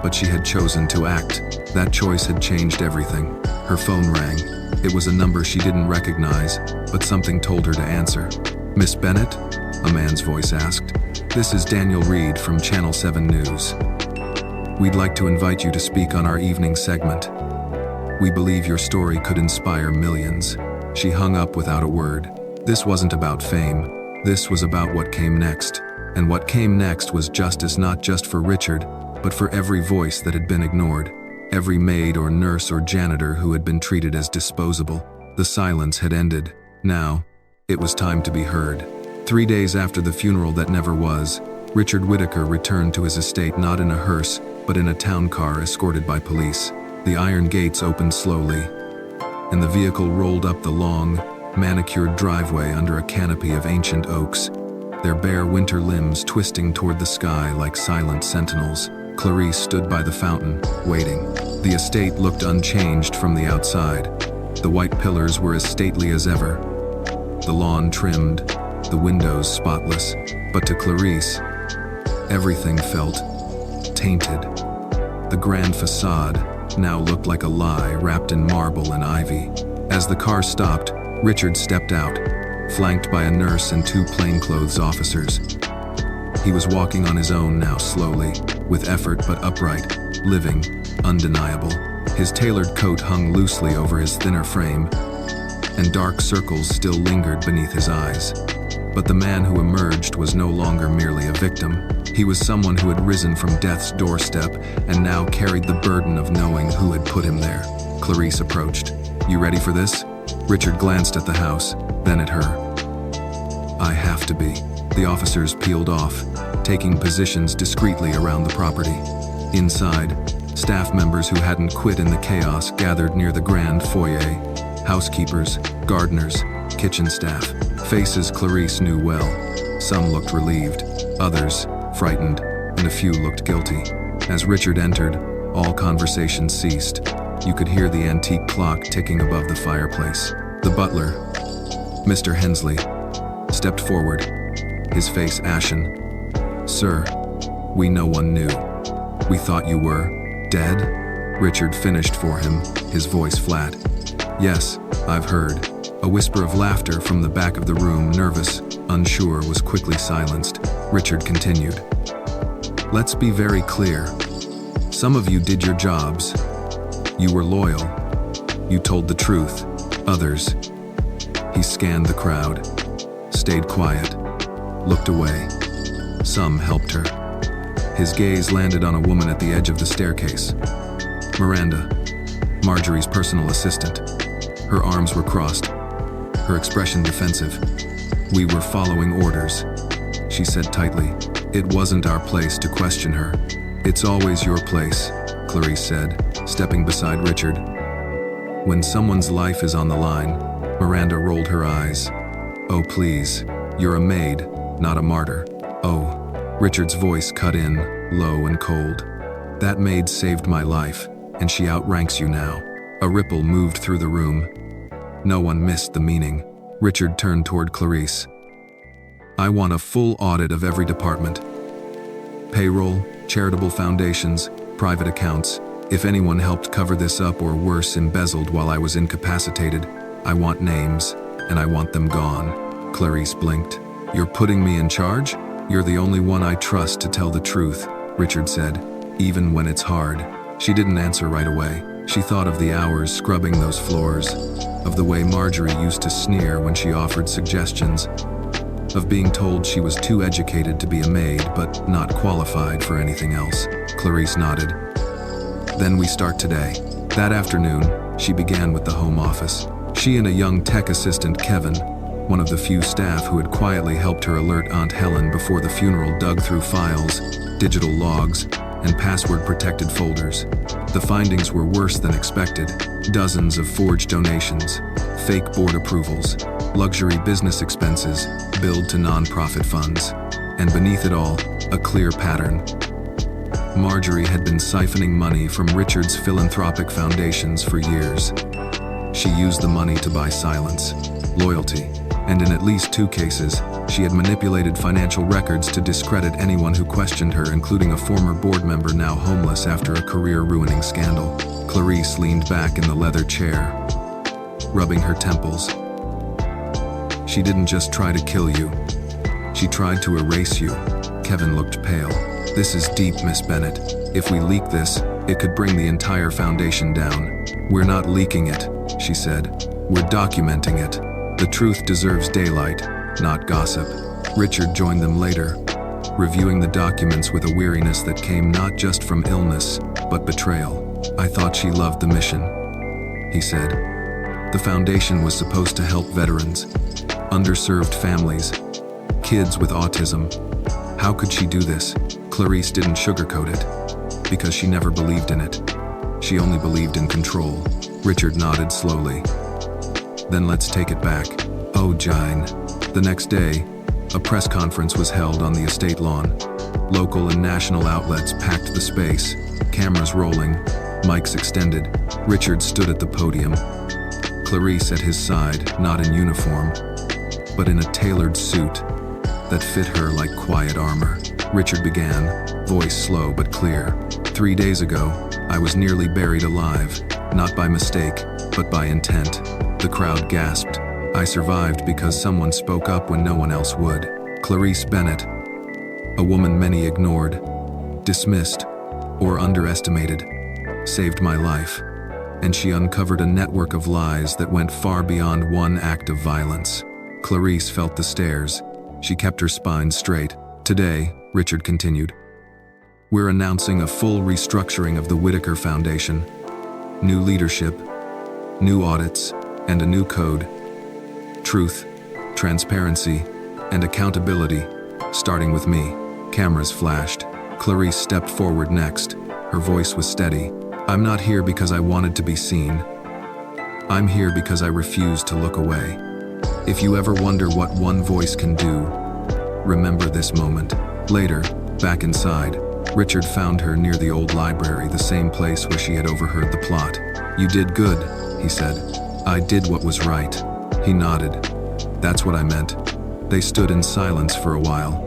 A: but she had chosen to act. That choice had changed everything. Her phone rang. It was a number she didn't recognize, but something told her to answer. Miss Bennett? A man's voice asked. This is Daniel Reed from Channel 7 News. We'd like to invite you to speak on our evening segment. We believe your story could inspire millions. She hung up without a word. This wasn't about fame. This was about what came next. And what came next was justice not just for Richard, but for every voice that had been ignored. Every maid or nurse or janitor who had been treated as disposable. The silence had ended. Now, it was time to be heard. 3 days after the funeral that never was, Richard Whitaker returned to his estate not in a hearse, but in a town car escorted by police. The iron gates opened slowly, and the vehicle rolled up the long, manicured driveway under a canopy of ancient oaks, their bare winter limbs twisting toward the sky like silent sentinels. Clarice stood by the fountain, waiting. The estate looked unchanged from the outside. The white pillars were as stately as ever. The lawn trimmed, the windows spotless. But to Clarice, everything felt tainted. The grand facade now looked like a lie wrapped in marble and ivy. As the car stopped, Richard stepped out, flanked by a nurse and two plainclothes officers. He was walking on his own now, slowly, with effort but upright, living, undeniable. His tailored coat hung loosely over his thinner frame, and dark circles still lingered beneath his eyes. But the man who emerged was no longer merely a victim. He was someone who had risen from death's doorstep and now carried the burden of knowing who had put him there. Clarice approached. "You ready for this?" Richard glanced at the house, then at her. "I have to be." The officers peeled off, taking positions discreetly around the property. Inside, staff members who hadn't quit in the chaos gathered near the grand foyer. Housekeepers, gardeners, kitchen staff. Faces Clarice knew well. Some looked relieved, others frightened, and a few looked guilty. As Richard entered, all conversation ceased. You could hear the antique clock ticking above the fireplace. The butler, Mr. Hensley, stepped forward, his face ashen. "Sir, we no one knew. We thought you were dead?" Richard finished for him, his voice flat. "Yes, I've heard." A whisper of laughter from the back of the room, nervous, unsure, was quickly silenced. Richard continued. "Let's be very clear. Some of you did your jobs. You were loyal. You told the truth. Others..." He scanned the crowd, stayed quiet, looked away. Some helped her. His gaze landed on a woman at the edge of the staircase. Miranda, Marjorie's personal assistant. Her arms were crossed, her expression defensive. "We were following orders," she said tightly. "It wasn't our place to question her." "It's always your place," Clarice said, stepping beside Richard. "When someone's life is on the line," Miranda rolled her eyes. "Oh, please, you're a maid, not a martyr." "Oh," Richard's voice cut in, low and cold. "That maid saved my life, and she outranks you now." A ripple moved through the room. No one missed the meaning. Richard turned toward Clarice. "I want a full audit of every department. Payroll, charitable foundations, private accounts. If anyone helped cover this up or worse, embezzled while I was incapacitated, I want names, and I want them gone." Clarice blinked. "You're putting me in charge? You're the only one I trust to tell the truth," Richard said, "even when it's hard." She didn't answer right away. She thought of the hours scrubbing those floors, of the way Marjorie used to sneer when she offered suggestions, of being told she was too educated to be a maid but not qualified for anything else. Clarice nodded. "Then we start today." That afternoon, she began with the home office. She and a young tech assistant, Kevin, one of the few staff who had quietly helped her alert Aunt Helen before the funeral, dug through files, digital logs, and password-protected folders. The findings were worse than expected. Dozens of forged donations, fake board approvals, luxury business expenses billed to non-profit funds, and beneath it all, a clear pattern. Marjorie had been siphoning money from Richard's philanthropic foundations for years. She used the money to buy silence, loyalty, and in at least 2 cases, she had manipulated financial records to discredit anyone who questioned her, including a former board member now homeless after a career-ruining scandal. Clarice leaned back in the leather chair, rubbing her temples. "She didn't just try to kill you. She tried to erase you." Kevin looked pale. "This is deep, Miss Bennett. If we leak this, it could bring the entire foundation down." "We're not leaking it," she said. "We're documenting it. The truth deserves daylight, not gossip." Richard joined them later, reviewing the documents with a weariness that came not just from illness, but betrayal. "I thought she loved the mission," he said. "The foundation was supposed to help veterans, underserved families, kids with autism. How could she do this?" Clarice didn't sugarcoat it, because she never believed in it. She only believed in control. Richard nodded slowly. "Then let's take it back." "Oh, Jane." The next day, a press conference was held on the estate lawn. Local and national outlets packed the space, cameras rolling, mics extended. Richard stood at the podium, Clarice at his side, not in uniform, but in a tailored suit that fit her like quiet armor. Richard began, voice slow but clear. 3 days ago, I was nearly buried alive, not by mistake, but by intent. The crowd gasped. I survived because someone spoke up when no one else would. Clarice Bennett, a woman many ignored, dismissed, or underestimated, saved my life, and she uncovered a network of lies that went far beyond one act of violence. Clarice felt the stares. She kept her spine straight. Today, Richard continued, we're announcing a full restructuring of the Whitaker Foundation. New leadership, new audits, and a new code. Truth, transparency, and accountability, starting with me. Cameras flashed. Clarice stepped forward next. Her voice was steady. I'm not here because I wanted to be seen. I'm here because I refuse to look away. If you ever wonder what one voice can do, remember this moment. Later, back inside, Richard found her near the old library, the same place where she had overheard the plot. You did good, he said. I did what was right. He nodded. That's what I meant. They stood in silence for a while,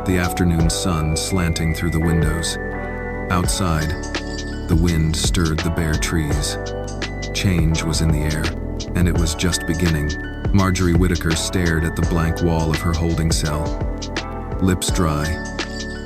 A: the afternoon sun slanting through the windows. Outside, the wind stirred the bare trees. Change was in the air, and it was just beginning. Marjorie Whitaker stared at the blank wall of her holding cell. Lips dry,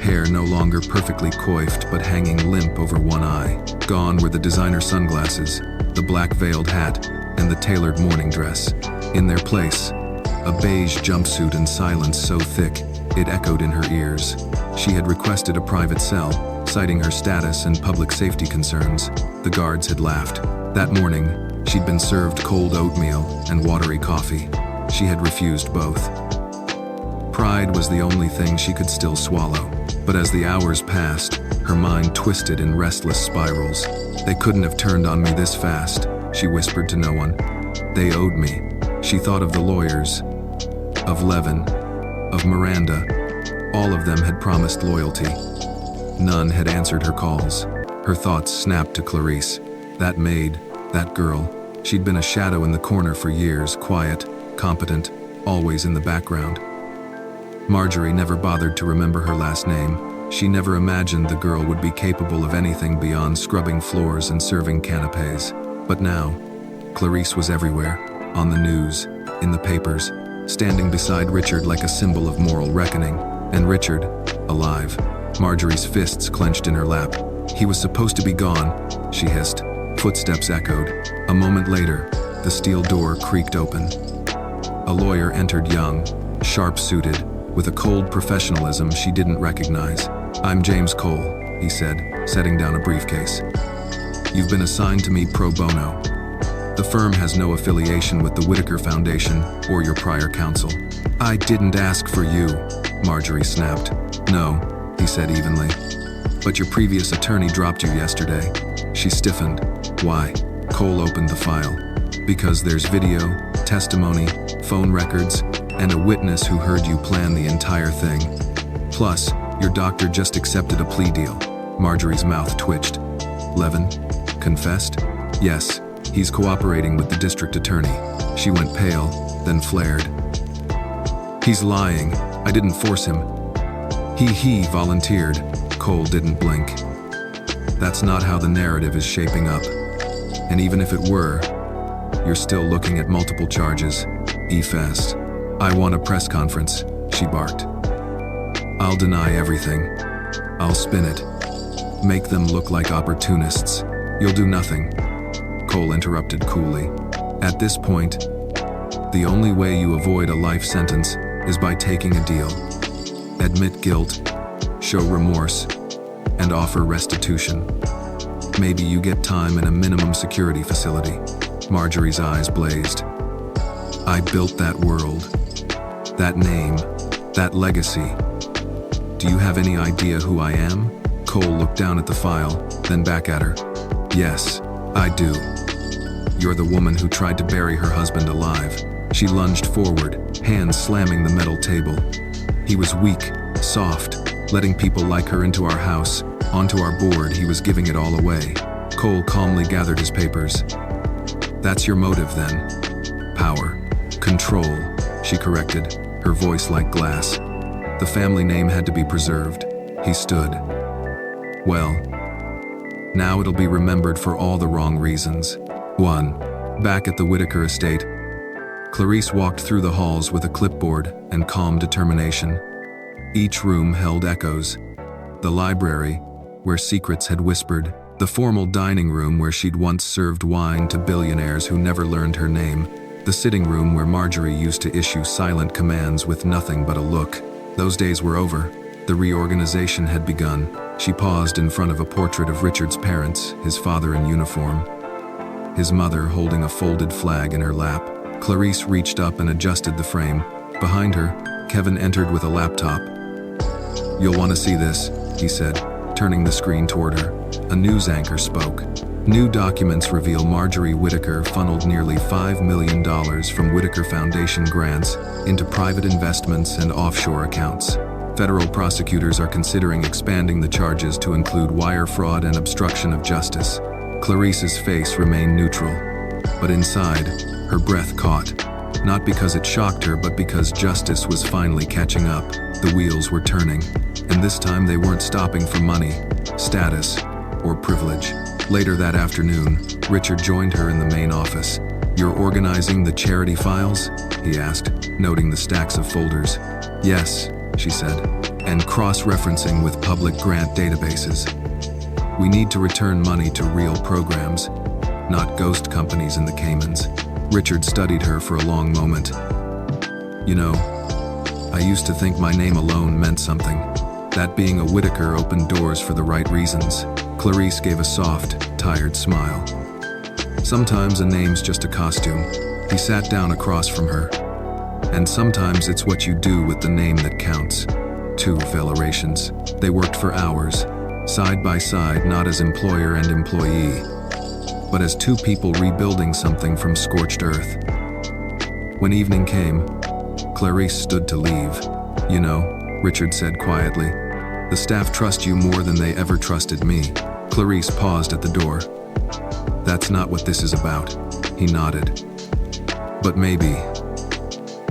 A: hair no longer perfectly coiffed but hanging limp over one eye. Gone were the designer sunglasses, the black veiled hat, and the tailored morning dress. In their place, a beige jumpsuit and silence so thick, it echoed in her ears. She had requested a private cell, citing her status and public safety concerns. The guards had laughed. That morning, she'd been served cold oatmeal and watery coffee. She had refused both. Pride was the only thing she could still swallow. But as the hours passed, her mind twisted in restless spirals. They couldn't have turned on me this fast, she whispered to no one. They owed me. She thought of the lawyers, of Levin, of Miranda. All of them had promised loyalty. None had answered her calls. Her thoughts snapped to Clarice. That maid, that girl. She'd been a shadow in the corner for years, quiet, competent, always in the background. Marjorie never bothered to remember her last name. She never imagined the girl would be capable of anything beyond scrubbing floors and serving canapes. But now, Clarice was everywhere, on the news, in the papers, standing beside Richard like a symbol of moral reckoning. And Richard, alive. Marjorie's fists clenched in her lap. He was supposed to be gone, she hissed. Footsteps echoed. A moment later, the steel door creaked open. A lawyer entered young, sharp-suited, with a cold professionalism she didn't recognize. I'm James Cole, he said, setting down a briefcase. You've been assigned to me pro bono. The firm has no affiliation with the Whitaker Foundation or your prior counsel. I didn't ask for you, Marjorie snapped. No, he said evenly. But your previous attorney dropped you yesterday. She stiffened. Why? Cole opened the file. Because there's video, testimony, phone records, and a witness who heard you plan the entire thing. Plus, your doctor just accepted a plea deal. Marjorie's mouth twitched. Levin? Confessed? Yes, he's cooperating with the district attorney. She went pale, then flared. He's lying. I didn't force him. He volunteered. Cole didn't blink. That's not how the narrative is shaping up. And even if it were, you're still looking at multiple charges. E-fast. I want a press conference, she barked. I'll deny everything. I'll spin it. Make them look like opportunists. You'll do nothing. Cole interrupted coolly. At this point, the only way you avoid a life sentence is by taking a deal. Admit guilt, show remorse, and offer restitution. Maybe you get time in a minimum security facility. Marjorie's eyes blazed. I built that world, that name, that legacy. Do you have any idea who I am? Cole looked down at the file, then back at her. Yes, I do. You're the woman who tried to bury her husband alive. She lunged forward, hands slamming the metal table. He was weak, soft, letting people like her into our house, onto our board. He was giving it all away. Cole calmly gathered his papers. That's your motive then? Power. Control, she corrected, her voice like glass. The family name had to be preserved. He stood. Well, now it'll be remembered for all the wrong reasons. 1. Back at the Whitaker estate, Clarice walked through the halls with a clipboard and calm determination. Each room held echoes. The library, where secrets had whispered. The formal dining room where she'd once served wine to billionaires who never learned her name. The sitting room where Marjorie used to issue silent commands with nothing but a look. Those days were over. The reorganization had begun. She paused in front of a portrait of Richard's parents, his father in uniform, his mother holding a folded flag in her lap. Clarice reached up and adjusted the frame. Behind her, Kevin entered with a laptop. "You'll want to see this," he said, turning the screen toward her. A news anchor spoke. New documents reveal Marjorie Whitaker funneled nearly $5 million from Whitaker Foundation grants into private investments and offshore accounts. Federal prosecutors are considering expanding the charges to include wire fraud and obstruction of justice. Clarice's face remained neutral, but inside, her breath caught. Not because it shocked her, but because justice was finally catching up. The wheels were turning, and this time they weren't stopping for money, status, or privilege. Later that afternoon, Richard joined her in the main office. "You're organizing the charity files?" he asked, noting the stacks of folders. "Yes," she said, "and cross-referencing with public grant databases. We need to return money to real programs, not ghost companies in the Caymans." Richard studied her for a long moment. "You know, I used to think my name alone meant something. That being a Whitaker opened doors for the right reasons." Clarice gave a soft, tired smile. "Sometimes a name's just a costume." He sat down across from her. "And sometimes it's what you do with the name that counts." 2 velations. They worked for hours, side by side, not as employer and employee, but as 2 people rebuilding something from scorched earth. When evening came, Clarice stood to leave. "You know," Richard said quietly, "the staff trust you more than they ever trusted me." Clarice paused at the door. "That's not what this is about," he nodded. "But maybe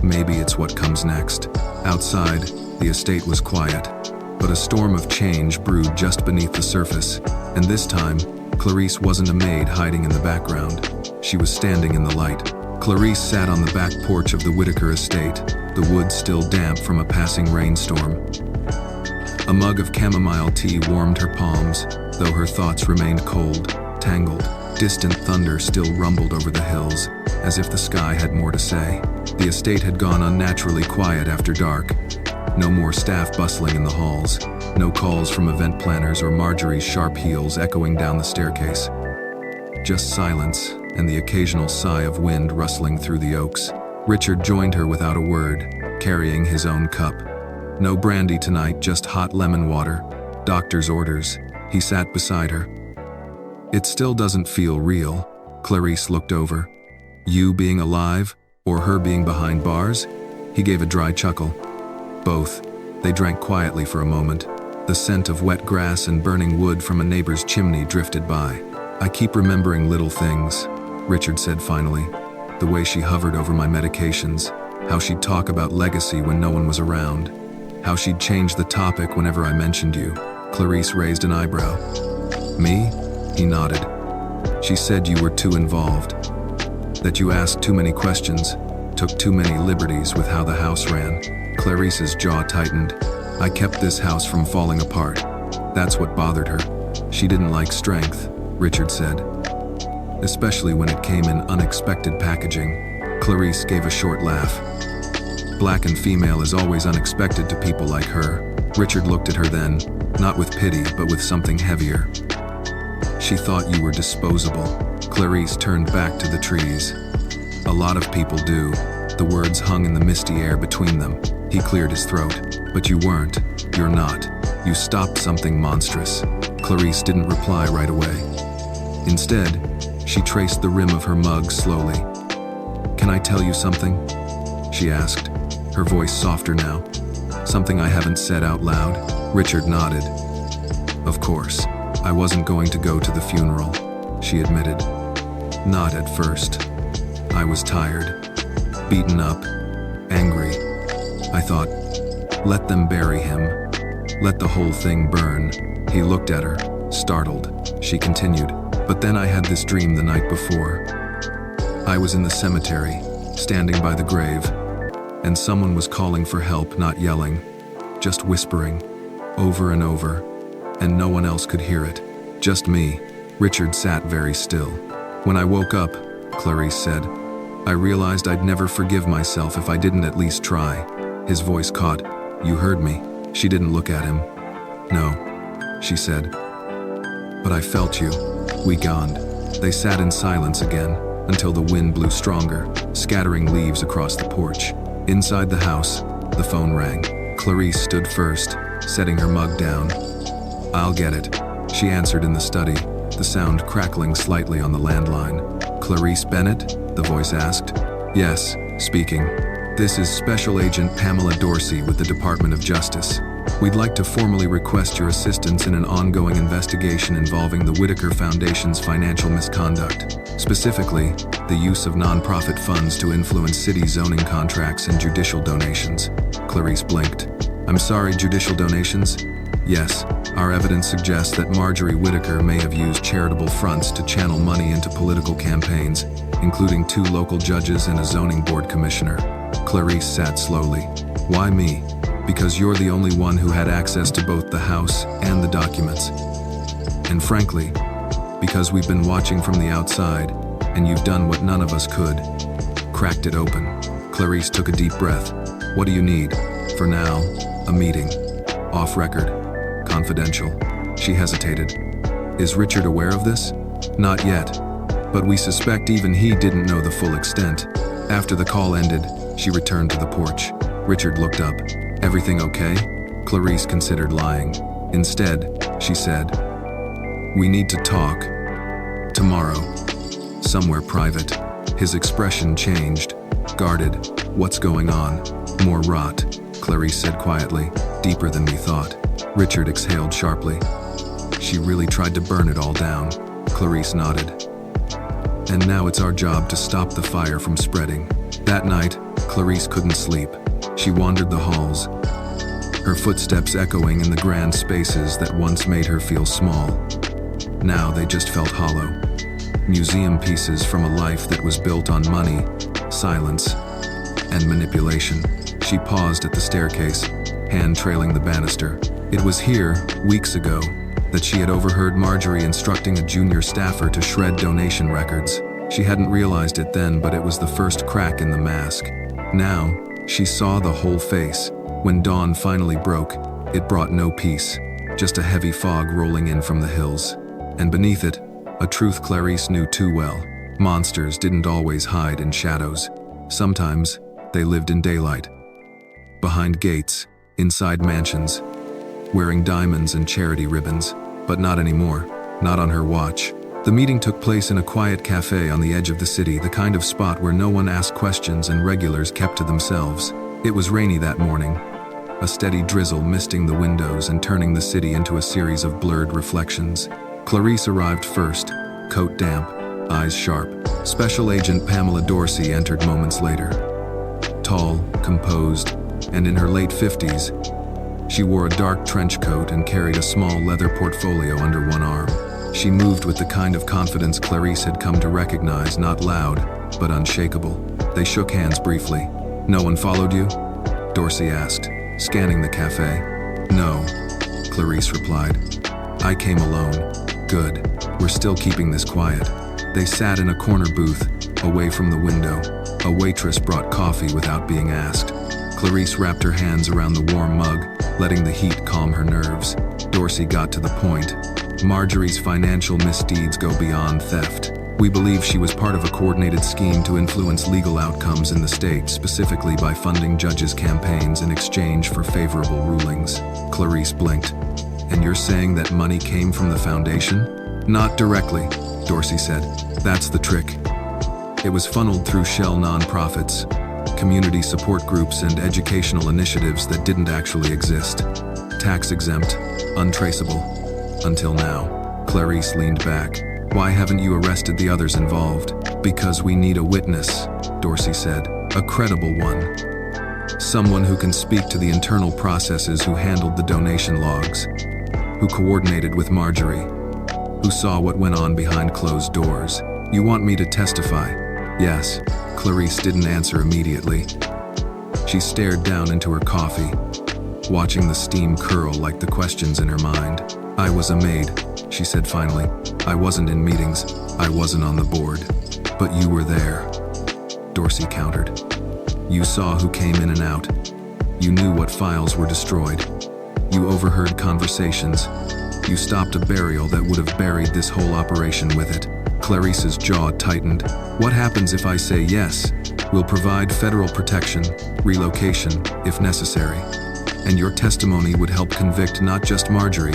A: it's what comes next." Outside, the estate was quiet, but a storm of change brewed just beneath the surface, and this time, Clarice wasn't a maid hiding in the background. She was standing in the light. Clarice sat on the back porch of the Whitaker estate, the wood still damp from a passing rainstorm. A mug of chamomile tea warmed her palms, though her thoughts remained cold, tangled. Distant thunder still rumbled over the hills, as if the sky had more to say. The estate had gone unnaturally quiet after dark. No more staff bustling in the halls, no calls from event planners or Marjorie's sharp heels echoing down the staircase. Just silence and the occasional sigh of wind rustling through the oaks. Richard joined her without a word, carrying his own cup. "No brandy tonight, just hot lemon water. Doctor's orders." He sat beside her. "It still doesn't feel real." Clarice looked over. "You being alive, or her being behind bars?" He gave a dry chuckle. "Both." They drank quietly for a moment. The scent of wet grass and burning wood from a neighbor's chimney drifted by. "I keep remembering little things," Richard said finally. "The way she hovered over my medications, how she'd talk about legacy when no one was around, how she'd change the topic whenever I mentioned you." Clarice raised an eyebrow. "Me?" He nodded. "She said you were too involved, that you asked too many questions, took too many liberties with how the house ran." Clarice's jaw tightened. "I kept this house from falling apart. That's what bothered her. She didn't like strength," Richard said, "especially when it came in unexpected packaging." Clarice gave a short laugh. "Black and female is always unexpected to people like her." Richard looked at her then, not with pity, but with something heavier. "She thought you were disposable." Clarice turned back to the trees. "A lot of people do." The words hung in the misty air between them. He cleared his throat. "But you weren't. You're not. You stopped something monstrous." Clarice didn't reply right away. Instead, she traced the rim of her mug slowly. "Can I tell you something?" she asked, her voice softer now. "Something I haven't said out loud." Richard nodded. Of course, I wasn't going to go to the funeral, she admitted. Not at first. I was tired, beaten up, angry. I thought, let them bury him. Let the whole thing burn. He looked at her, startled. She continued, but then I had this dream the night before. I was in the cemetery, standing by the grave, and someone was calling for help, not yelling, just whispering, over and over, and no one else could hear it. Just me. Richard sat very still. When I woke up, Clarice said, I realized I'd never forgive myself if I didn't at least try. His voice caught. You heard me. She didn't look at him. No, she said. But I felt you. We yawned. They sat in silence again, until the wind blew stronger, scattering leaves across the porch. Inside the house, the phone rang. Clarice stood first, setting her mug down. I'll get it, she answered in the study, the sound crackling slightly on the landline. Clarice Bennett? The voice asked. Yes, speaking. This is Special Agent Pamela Dorsey with the Department of Justice. We'd like to formally request your assistance in an ongoing investigation involving the Whitaker Foundation's financial misconduct, specifically, the use of nonprofit funds to influence city zoning contracts and judicial donations. Clarice blinked. I'm sorry, judicial donations? Yes, our evidence suggests that Marjorie Whitaker may have used charitable fronts to channel money into political campaigns, including 2 local judges and a zoning board commissioner. Clarice sat slowly. Why me? Because you're the only one who had access to both the house and the documents. And frankly, because we've been watching from the outside, and you've done what none of us could. Cracked it open. Clarice took a deep breath. What do you need? For now, a meeting. Off record. Confidential. She hesitated. Is Richard aware of this? Not yet. But we suspect even he didn't know the full extent. After the call ended, she returned to the porch. Richard looked up. Everything okay? Clarice considered lying. Instead, she said, we need to talk. Tomorrow. Somewhere private. His expression changed. Guarded. What's going on? More rot, Clarice said quietly. Deeper than we thought. Richard exhaled sharply. She really tried to burn it all down. Clarice nodded. And now it's our job to stop the fire from spreading. That night, Clarice couldn't sleep. She wandered the halls, her footsteps echoing in the grand spaces that once made her feel small. Now they just felt hollow. Museum pieces from a life that was built on money, silence, and manipulation. She paused at the staircase, hand trailing the banister. It was here, weeks ago, that she had overheard Marjorie instructing a junior staffer to shred donation records. She hadn't realized it then, but it was the first crack in the mask. Now, she saw the whole face. When dawn finally broke, it brought no peace, just a heavy fog rolling in from the hills. And beneath it, a truth Clarice knew too well. Monsters didn't always hide in shadows. Sometimes, they lived in daylight. Behind gates, inside mansions, wearing diamonds and charity ribbons. But not anymore, not on her watch. The meeting took place in a quiet cafe on the edge of the city, the kind of spot where no one asked questions and regulars kept to themselves. It was rainy that morning, a steady drizzle misting the windows and turning the city into a series of blurred reflections. Clarice arrived first, coat damp, eyes sharp. Special Agent Pamela Dorsey entered moments later. Tall, composed, and in her late 50s, she wore a dark trench coat and carried a small leather portfolio under one arm. She moved with the kind of confidence Clarice had come to recognize, not loud, but unshakable. They shook hands briefly. No one followed you? Dorsey asked, scanning the cafe. No, Clarice replied. I came alone. Good. We're still keeping this quiet. They sat in a corner booth, away from the window. A waitress brought coffee without being asked. Clarice wrapped her hands around the warm mug, letting the heat calm her nerves. Dorsey got to the point. Marjorie's financial misdeeds go beyond theft. We believe she was part of a coordinated scheme to influence legal outcomes in the state, specifically by funding judges' campaigns in exchange for favorable rulings. Clarice blinked. And you're saying that money came from the foundation? Not directly, Dorsey said. That's the trick. It was funneled through shell nonprofits, community support groups and educational initiatives that didn't actually exist. Tax-exempt, untraceable. Until now. Clarice leaned back. Why haven't you arrested the others involved? Because we need a witness, Dorsey said. A credible one. Someone who can speak to the internal processes, who handled the donation logs, who coordinated with Marjorie, who saw what went on behind closed doors. You want me to testify? Yes. Clarice didn't answer immediately. She stared down into her coffee, watching the steam curl like the questions in her mind. I was a maid, she said finally. I wasn't in meetings, I wasn't on the board. But you were there, Dorsey countered. You saw who came in and out. You knew what files were destroyed. You overheard conversations. You stopped a burial that would have buried this whole operation with it. Clarice's jaw tightened. What happens if I say yes? We'll provide federal protection, relocation, if necessary. And your testimony would help convict not just Marjorie,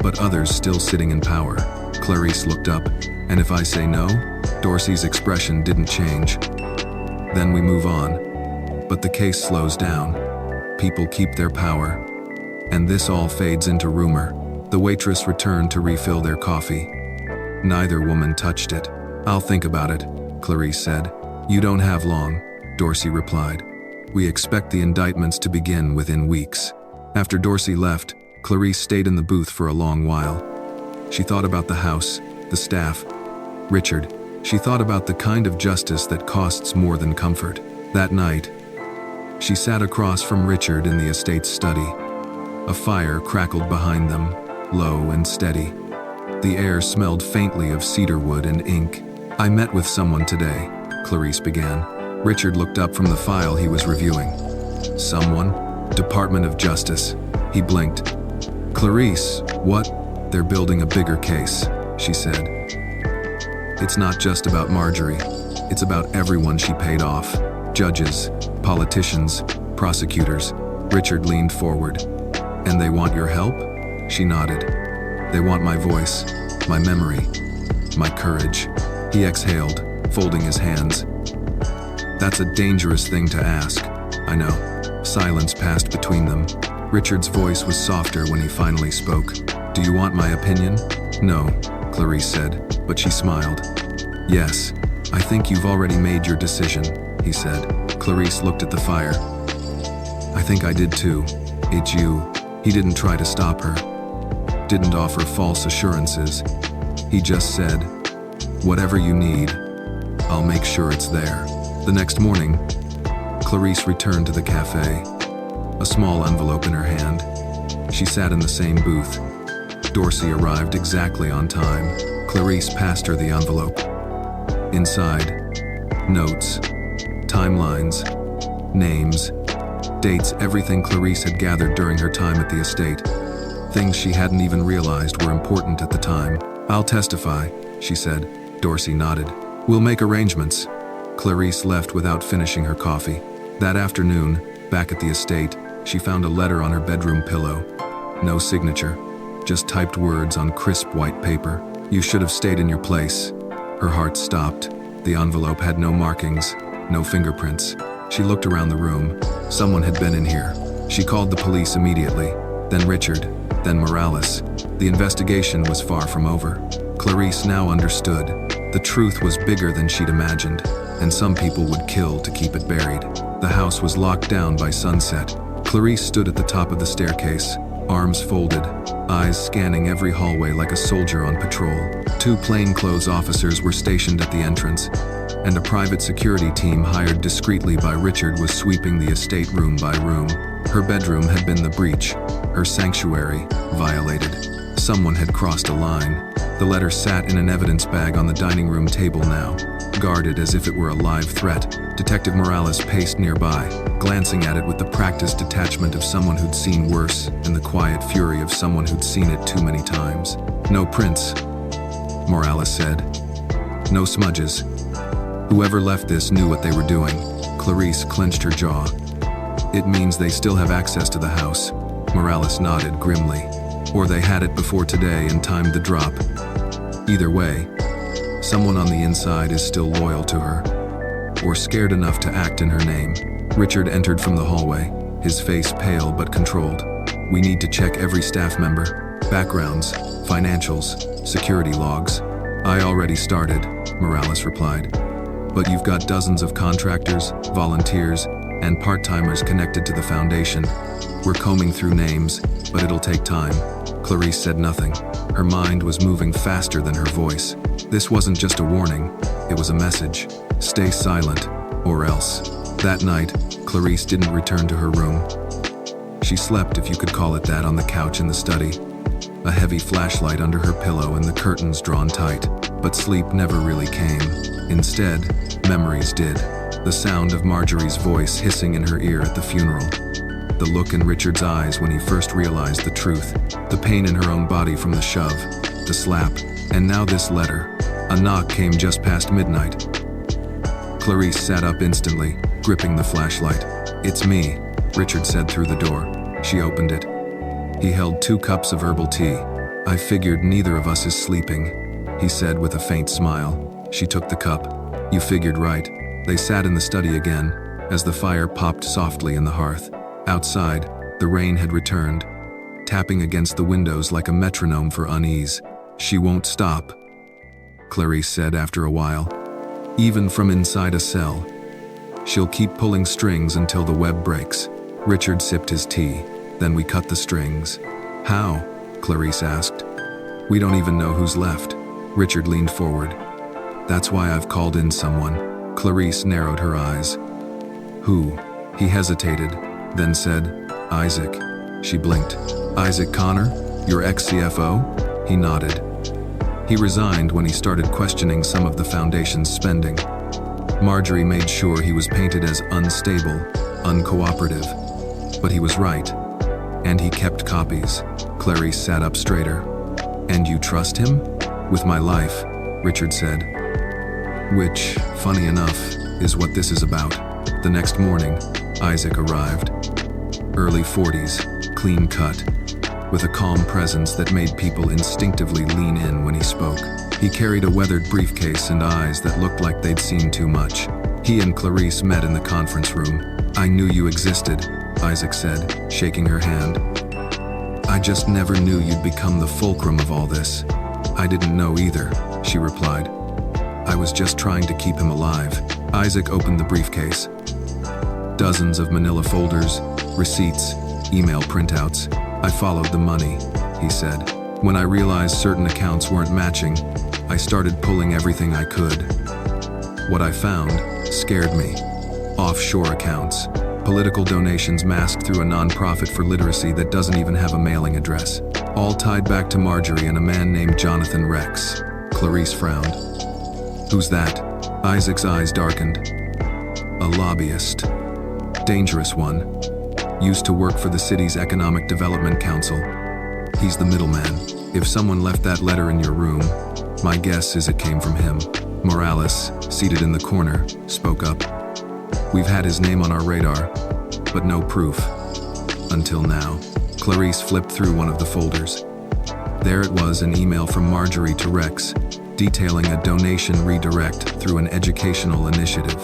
A: but others still sitting in power. Clarice looked up. And if I say no? Dorsey's expression didn't change. Then we move on. But the case slows down. People keep their power. And this all fades into rumor. The waitress returned to refill their coffee. Neither woman touched it. I'll think about it, Clarice said. You don't have long, Dorsey replied. We expect the indictments to begin within weeks. After Dorsey left, Clarice stayed in the booth for a long while. She thought about the house, the staff, Richard. She thought about the kind of justice that costs more than comfort. That night, she sat across from Richard in the estate's study. A fire crackled behind them, low and steady. The air smelled faintly of cedar wood and ink. I met with someone today, Clarice began. Richard looked up from the file he was reviewing. Someone? Department of Justice. He blinked. Clarice, what? They're building a bigger case, she said. It's not just about Marjorie. It's about everyone she paid off. Judges, politicians, prosecutors. Richard leaned forward. And they want your help? She nodded. They want my voice, my memory, my courage. He exhaled, folding his hands. That's a dangerous thing to ask. I know. Silence passed between them. Richard's voice was softer when he finally spoke. Do you want my opinion? No, Clarice said, but she smiled. Yes, I think you've already made your decision, he said. Clarice looked at the fire. I think I did too. It's you. He didn't try to stop her. Didn't offer false assurances. He just said, whatever you need, I'll make sure it's there. The next morning, Clarice returned to the cafe, a small envelope in her hand. She sat in the same booth. Dorsey arrived exactly on time. Clarice passed her the envelope. Inside, notes, timelines, names, dates, everything Clarice had gathered during her time at the estate. Things she hadn't even realized were important at the time. I'll testify, she said. Dorsey nodded. We'll make arrangements. Clarice left without finishing her coffee. That afternoon, back at the estate, she found a letter on her bedroom pillow. No signature, just typed words on crisp white paper. You should have stayed in your place. Her heart stopped. The envelope had no markings, no fingerprints. She looked around the room. Someone had been in here. She called the police immediately. Then Richard, then Morales. The investigation was far from over. Clarice now understood. The truth was bigger than she'd imagined, and some people would kill to keep it buried. The house was locked down by sunset. Clarice stood at the top of the staircase, arms folded, eyes scanning every hallway like a soldier on patrol. 2 plainclothes officers were stationed at the entrance, and a private security team hired discreetly by Richard was sweeping the estate room by room. Her bedroom had been the breach, her sanctuary violated. Someone had crossed a line. The letter sat in an evidence bag on the dining room table now, guarded as if it were a live threat. Detective Morales paced nearby, glancing at it with the practiced detachment of someone who'd seen worse and the quiet fury of someone who'd seen it too many times. No prints, Morales said. No smudges. Whoever left this knew what they were doing. Clarice clenched her jaw. It means they still have access to the house. Morales nodded grimly. Or they had it before today and timed the drop. Either way, someone on the inside is still loyal to her, or scared enough to act in her name. Richard entered from the hallway, his face pale but controlled. "We need to check every staff member. Backgrounds, financials, security logs." "I already started," Morales replied. "But you've got dozens of contractors, volunteers, and part-timers connected to the foundation. We're combing through names, but it'll take time." Clarice said nothing. Her mind was moving faster than her voice. This wasn't just a warning, it was a message. Stay silent, or else. That night, Clarice didn't return to her room. She slept, if you could call it that, on the couch in the study. A heavy flashlight under her pillow and the curtains drawn tight. But sleep never really came. Instead, memories did. The sound of Marjorie's voice hissing in her ear at the funeral. The look in Richard's eyes when he first realized the truth. The pain in her own body from the shove, the slap, and now this letter. A knock came just past midnight. Clarice sat up instantly, gripping the flashlight. "It's me," Richard said through the door. She opened it. He held 2 cups of herbal tea. "I figured neither of us is sleeping," he said with a faint smile. She took the cup. "You figured right." They sat in the study again, as the fire popped softly in the hearth. Outside, the rain had returned, tapping against the windows like a metronome for unease. "She won't stop," Clarice said after a while. "Even from inside a cell. She'll keep pulling strings until the web breaks." Richard sipped his tea. "Then we cut the strings." "How?" Clarice asked. "We don't even know who's left." Richard leaned forward. "That's why I've called in someone." Clarice narrowed her eyes. "Who?" He hesitated, then said, "Isaac." She blinked. "Isaac Connor? Your ex-CFO?" He nodded. He resigned when he started questioning some of the foundation's spending. Marjorie made sure he was painted as unstable, uncooperative. But he was right. And he kept copies. Clarice sat up straighter. "And you trust him?" "With my life," Richard said. Which, funny enough, is what this is about. The next morning, Isaac arrived. Early 40s, clean cut, with a calm presence that made people instinctively lean in when he spoke. He carried a weathered briefcase and eyes that looked like they'd seen too much. He and Clarice met in the conference room. "I knew you existed," Isaac said, shaking her hand. "I just never knew you'd become the fulcrum of all this." "I didn't know either," she replied. "I was just trying to keep him alive." Isaac opened the briefcase. Dozens of manila folders, receipts, email printouts. "I followed the money," he said. "When I realized certain accounts weren't matching, I started pulling everything I could. What I found scared me. Offshore accounts, political donations masked through a nonprofit for literacy that doesn't even have a mailing address. All tied back to Marjorie and a man named Jonathan Rex." Clarice frowned. "Who's that?" Isaac's eyes darkened. "A lobbyist. Dangerous one. Used to work for the city's Economic Development Council. He's the middleman. If someone left that letter in your room, my guess is it came from him." Morales, seated in the corner, spoke up. "We've had his name on our radar, but no proof. Until now." Clarice flipped through one of the folders. There it was, an email from Marjorie to Rex, detailing a donation redirect through an educational initiative.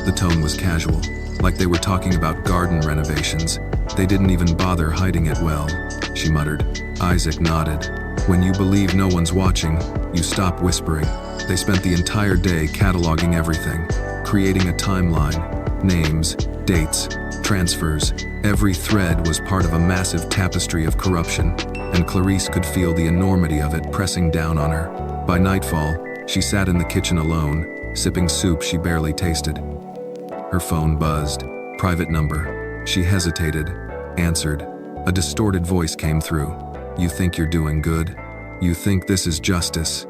A: The tone was casual, like they were talking about garden renovations. "They didn't even bother hiding it well," she muttered. Isaac nodded. "When you believe no one's watching, you stop whispering." They spent the entire day cataloging everything, creating a timeline, names, dates, transfers. Every thread was part of a massive tapestry of corruption, and Clarice could feel the enormity of it pressing down on her. By nightfall, she sat in the kitchen alone, sipping soup she barely tasted. Her phone buzzed. Private number. She hesitated, answered. A distorted voice came through. "You think you're doing good? You think this is justice?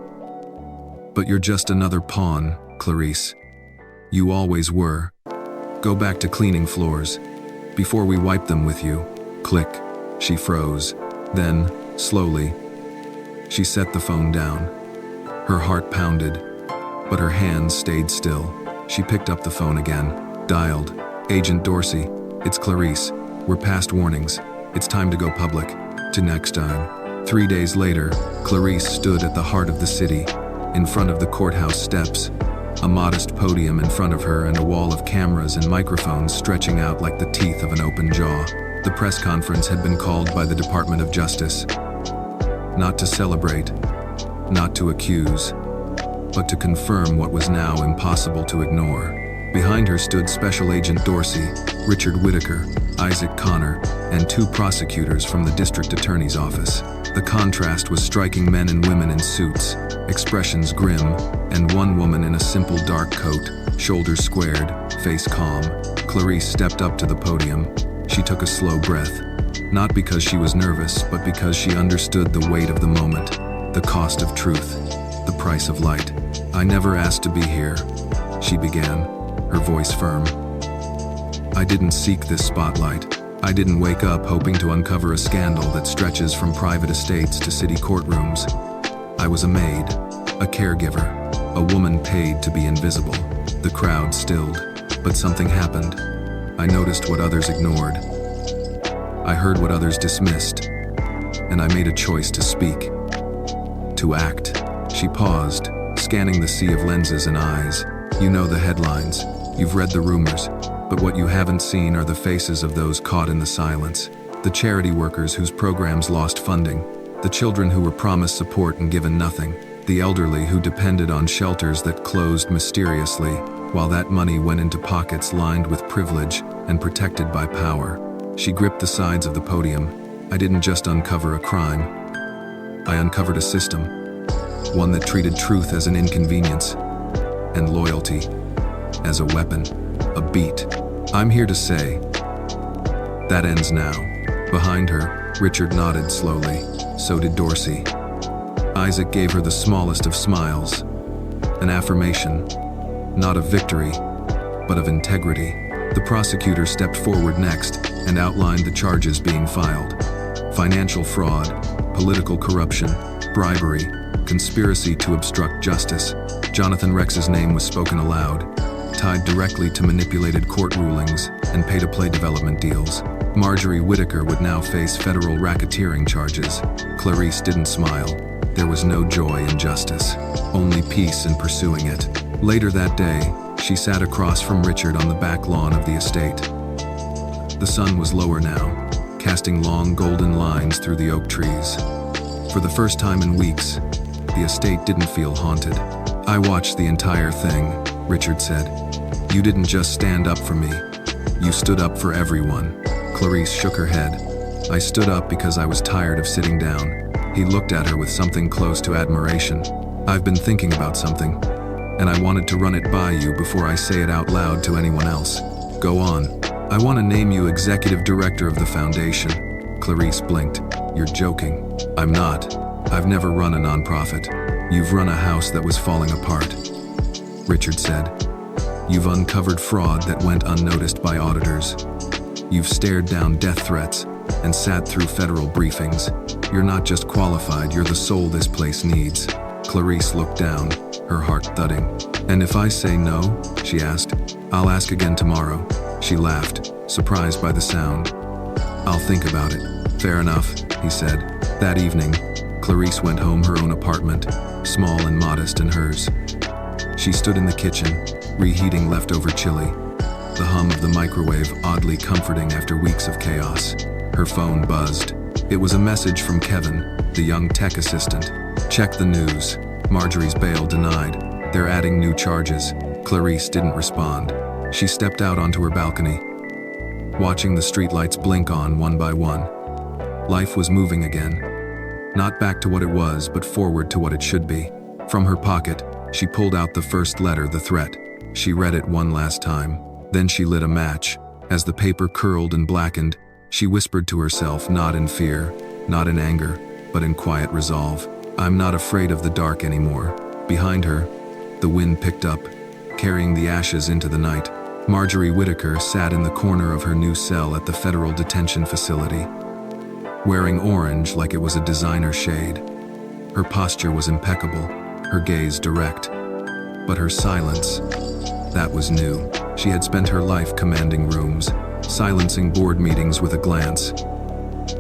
A: But you're just another pawn, Clarice. You always were. Go back to cleaning floors. Before we wipe them with you." Click. She froze. Then, slowly, she set the phone down. Her heart pounded, but her hands stayed still. She picked up the phone again, dialed. "Agent Dorsey, it's Clarice. We're past warnings. It's time to go public. To next time." 3 days later, Clarice stood at the heart of the city, in front of the courthouse steps. a modest podium in front of her and a wall of cameras and microphones stretching out like the teeth of an open jaw. The press conference had been called by the Department of Justice. Not to celebrate, not to accuse, but to confirm what was now impossible to ignore. Behind her stood Special Agent Dorsey, Richard Whitaker, Isaac Connor, and 2 prosecutors from the District Attorney's Office. The contrast was striking: men and women in suits, expressions grim, and one woman in a simple dark coat, shoulders squared, face calm. Clarice stepped up to the podium. She took a slow breath, not because she was nervous, but because she understood the weight of the moment, the cost of truth, the price of light. "I never asked to be here," she began, her voice firm. "I didn't seek this spotlight. I didn't wake up hoping to uncover a scandal that stretches from private estates to city courtrooms. I was a maid, a caregiver, a woman paid to be invisible." The crowd stilled, but something happened. I noticed what others ignored. I heard what others dismissed, and I made a choice to speak, to act. She paused, scanning the sea of lenses and eyes. "You know the headlines, you've read the rumors, but what you haven't seen are the faces of those caught in the silence. The charity workers whose programs lost funding, the children who were promised support and given nothing, the elderly who depended on shelters that closed mysteriously, while that money went into pockets lined with privilege and protected by power." She gripped the sides of the podium. "I didn't just uncover a crime. I uncovered a system, one that treated truth as an inconvenience, and loyalty as a weapon, a beat. I'm here to say, that ends now." Behind her, Richard nodded slowly. So did Dorsey. Isaac gave her the smallest of smiles, an affirmation, not of victory, but of integrity. The prosecutor stepped forward next and outlined the charges being filed: financial fraud, political corruption, bribery, conspiracy to obstruct justice. Jonathan Rex's name was spoken aloud, tied directly to manipulated court rulings and pay-to-play development deals. Marjorie Whitaker would now face federal racketeering charges. Clarice didn't smile. There was no joy in justice, only peace in pursuing it. Later that day, she sat across from Richard on the back lawn of the estate. The sun was lower now, casting long golden lines through the oak trees. For the first time in weeks, the estate didn't feel haunted. "I watched the entire thing," Richard said. "You didn't just stand up for me. You stood up for everyone." Clarice shook her head. "I stood up because I was tired of sitting down." He looked at her with something close to admiration. "I've been thinking about something, and I wanted to run it by you before I say it out loud to anyone else." "Go on." "I want to name you executive director of the foundation." Clarice blinked. "You're joking." "I'm not. I've never run a nonprofit." "You've run a house that was falling apart," Richard said. "You've uncovered fraud that went unnoticed by auditors. You've stared down death threats and sat through federal briefings. You're not just qualified, you're the soul this place needs." Clarice looked down, her heart thudding. "And if I say no?" she asked. "I'll ask again tomorrow." She laughed, surprised by the sound. "I'll think about it." "Fair enough," he said. That evening, Clarice went home her own apartment, small and modest and hers. She stood in the kitchen, reheating leftover chili, the hum of the microwave oddly comforting after weeks of chaos. Her phone buzzed. It was a message from Kevin, the young tech assistant. "Check the news. Marjorie's bail denied. They're adding new charges." Clarice didn't respond. She stepped out onto her balcony, watching the streetlights blink on one by one. Life was moving again. Not back to what it was, but forward to what it should be. From her pocket, she pulled out the first letter, the threat. She read it one last time. Then she lit a match. As the paper curled and blackened, she whispered to herself, not in fear, not in anger, but in quiet resolve, "I'm not afraid of the dark anymore." Behind her, the wind picked up, carrying the ashes into the night. Marjorie Whitaker sat in the corner of her new cell at the federal detention facility, wearing orange like it was a designer shade. Her posture was impeccable, her gaze direct. But her silence, that was new. She had spent her life commanding rooms, silencing board meetings with a glance,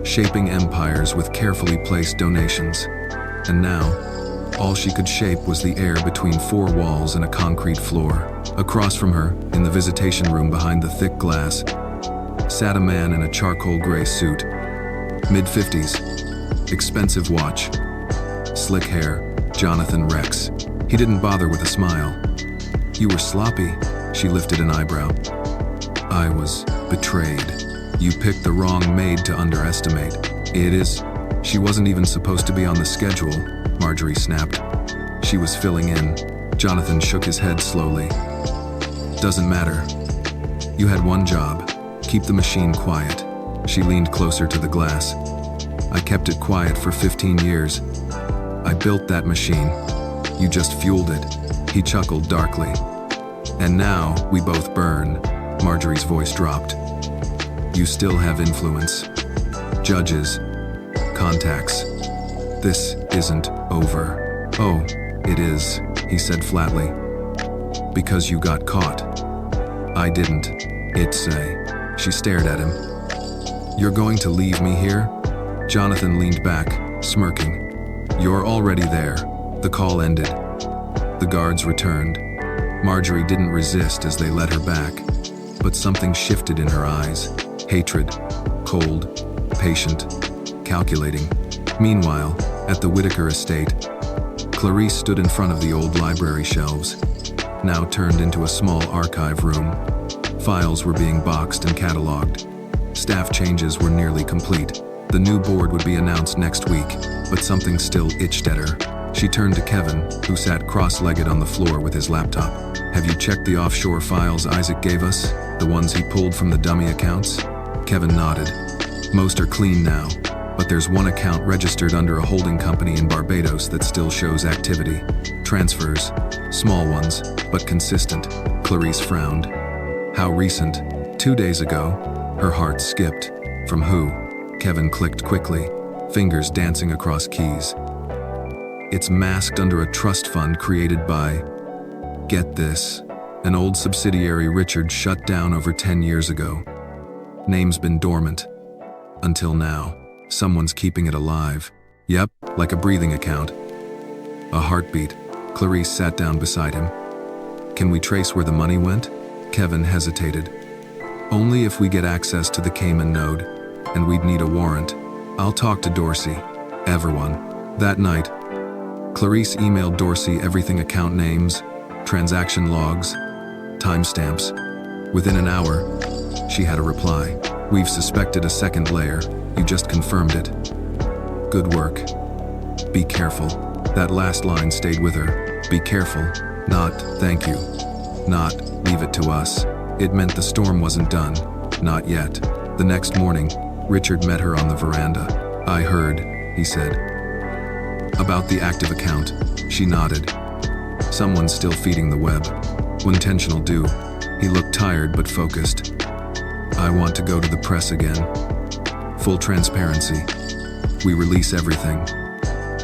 A: shaping empires with carefully placed donations. And now, All she could shape was the air between four walls and a concrete floor. Across from her, in the visitation room behind the thick glass, sat a man in a charcoal gray suit. Mid-50s, expensive watch, slick hair, Jonathan Rex. He didn't bother with a smile. "You were sloppy," she lifted an eyebrow. "I was betrayed. You picked the wrong maid to underestimate." "It is." "She wasn't even supposed to be on the schedule," Marjorie snapped. "She was filling in." Jonathan shook his head slowly. "Doesn't matter. You had one job. Keep the machine quiet." She leaned closer to the glass. "I kept it quiet for 15 years. I built that machine. You just fueled it." He chuckled darkly. "And now we both burn." Marjorie's voice dropped. "You still have influence. Judges, contacts. This isn't over." "Oh, it is," he said flatly. "Because you got caught." "I didn't." "It say." She stared at him. "You're going to leave me here?" Jonathan leaned back, smirking. "You're already there." The call ended. The guards returned. Marjorie didn't resist as they led her back, but something shifted in her eyes. Hatred, cold, patient, calculating. Meanwhile, at the Whitaker estate, Clarice stood in front of the old library shelves, now turned into a small archive room. Files were being boxed and cataloged. Staff changes were nearly complete. The new board would be announced next week, but something still itched at her. She turned to Kevin, who sat cross-legged on the floor with his laptop. "Have you checked the offshore files Isaac gave us? The ones he pulled from the dummy accounts?" Kevin nodded. "Most are clean now, but there's one account registered under a holding company in Barbados that still shows activity. Transfers, small ones, but consistent." Clarice frowned. "How recent?" 2 days ago." Her heart skipped. "From who?" Kevin clicked quickly, fingers dancing across keys. "It's masked under a trust fund created by," get this, "an old subsidiary Richard shut down over 10 years ago. Name's been dormant. Until now. Someone's keeping it alive. Yep, like a breathing account." A heartbeat. Clarice sat down beside him. "Can we trace where the money went?" Kevin hesitated. "Only if we get access to the Cayman node, and we'd need a warrant. I'll talk to Dorsey." Everyone. That night, Clarice emailed Dorsey everything: account names, transaction logs, timestamps. Within an hour, she had a reply. "We've suspected a second layer. You just confirmed it. Good work. Be careful." That last line stayed with her. Be careful. Not, thank you. Not, leave it to us. It meant the storm wasn't done. Not yet. The next morning, Richard met her on the veranda. "I heard," he said. "About the active account." She nodded. "Someone's still feeding the web. Intentional do." He looked tired but focused. "I want to go to the press again. Full transparency. We release everything.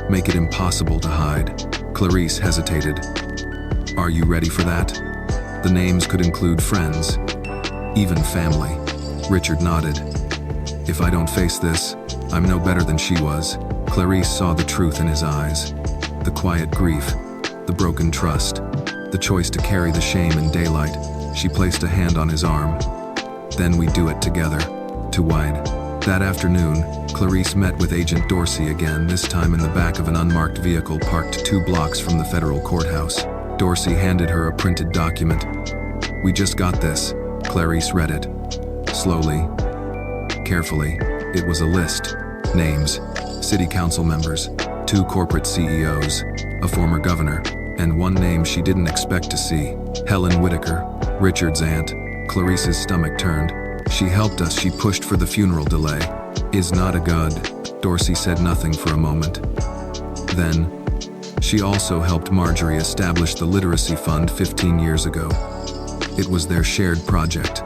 A: Make it impossible to hide." Clarice hesitated. "Are you ready for that?" The names could include friends, even family. Richard nodded. "If I don't face this, I'm no better than she was." Clarice saw the truth in his eyes. The quiet grief, the broken trust, the choice to carry the shame in daylight. She placed a hand on his arm. "Then we do it together." Too wide. That afternoon, Clarice met with Agent Dorsey again, this time in the back of an unmarked vehicle parked 2 blocks from the federal courthouse. Dorsey handed her a printed document. "We just got this." Clarice read it. Slowly, carefully. It was a list. Names, city council members, 2 corporate CEOs, a former governor, and one name she didn't expect to see. Helen Whitaker, Richard's aunt. Clarice's stomach turned. "She helped us. She pushed for the funeral delay." "Is not a good." Dorsey said nothing for a moment. Then, she also helped Marjorie establish the literacy fund 15 years ago. It was their shared project.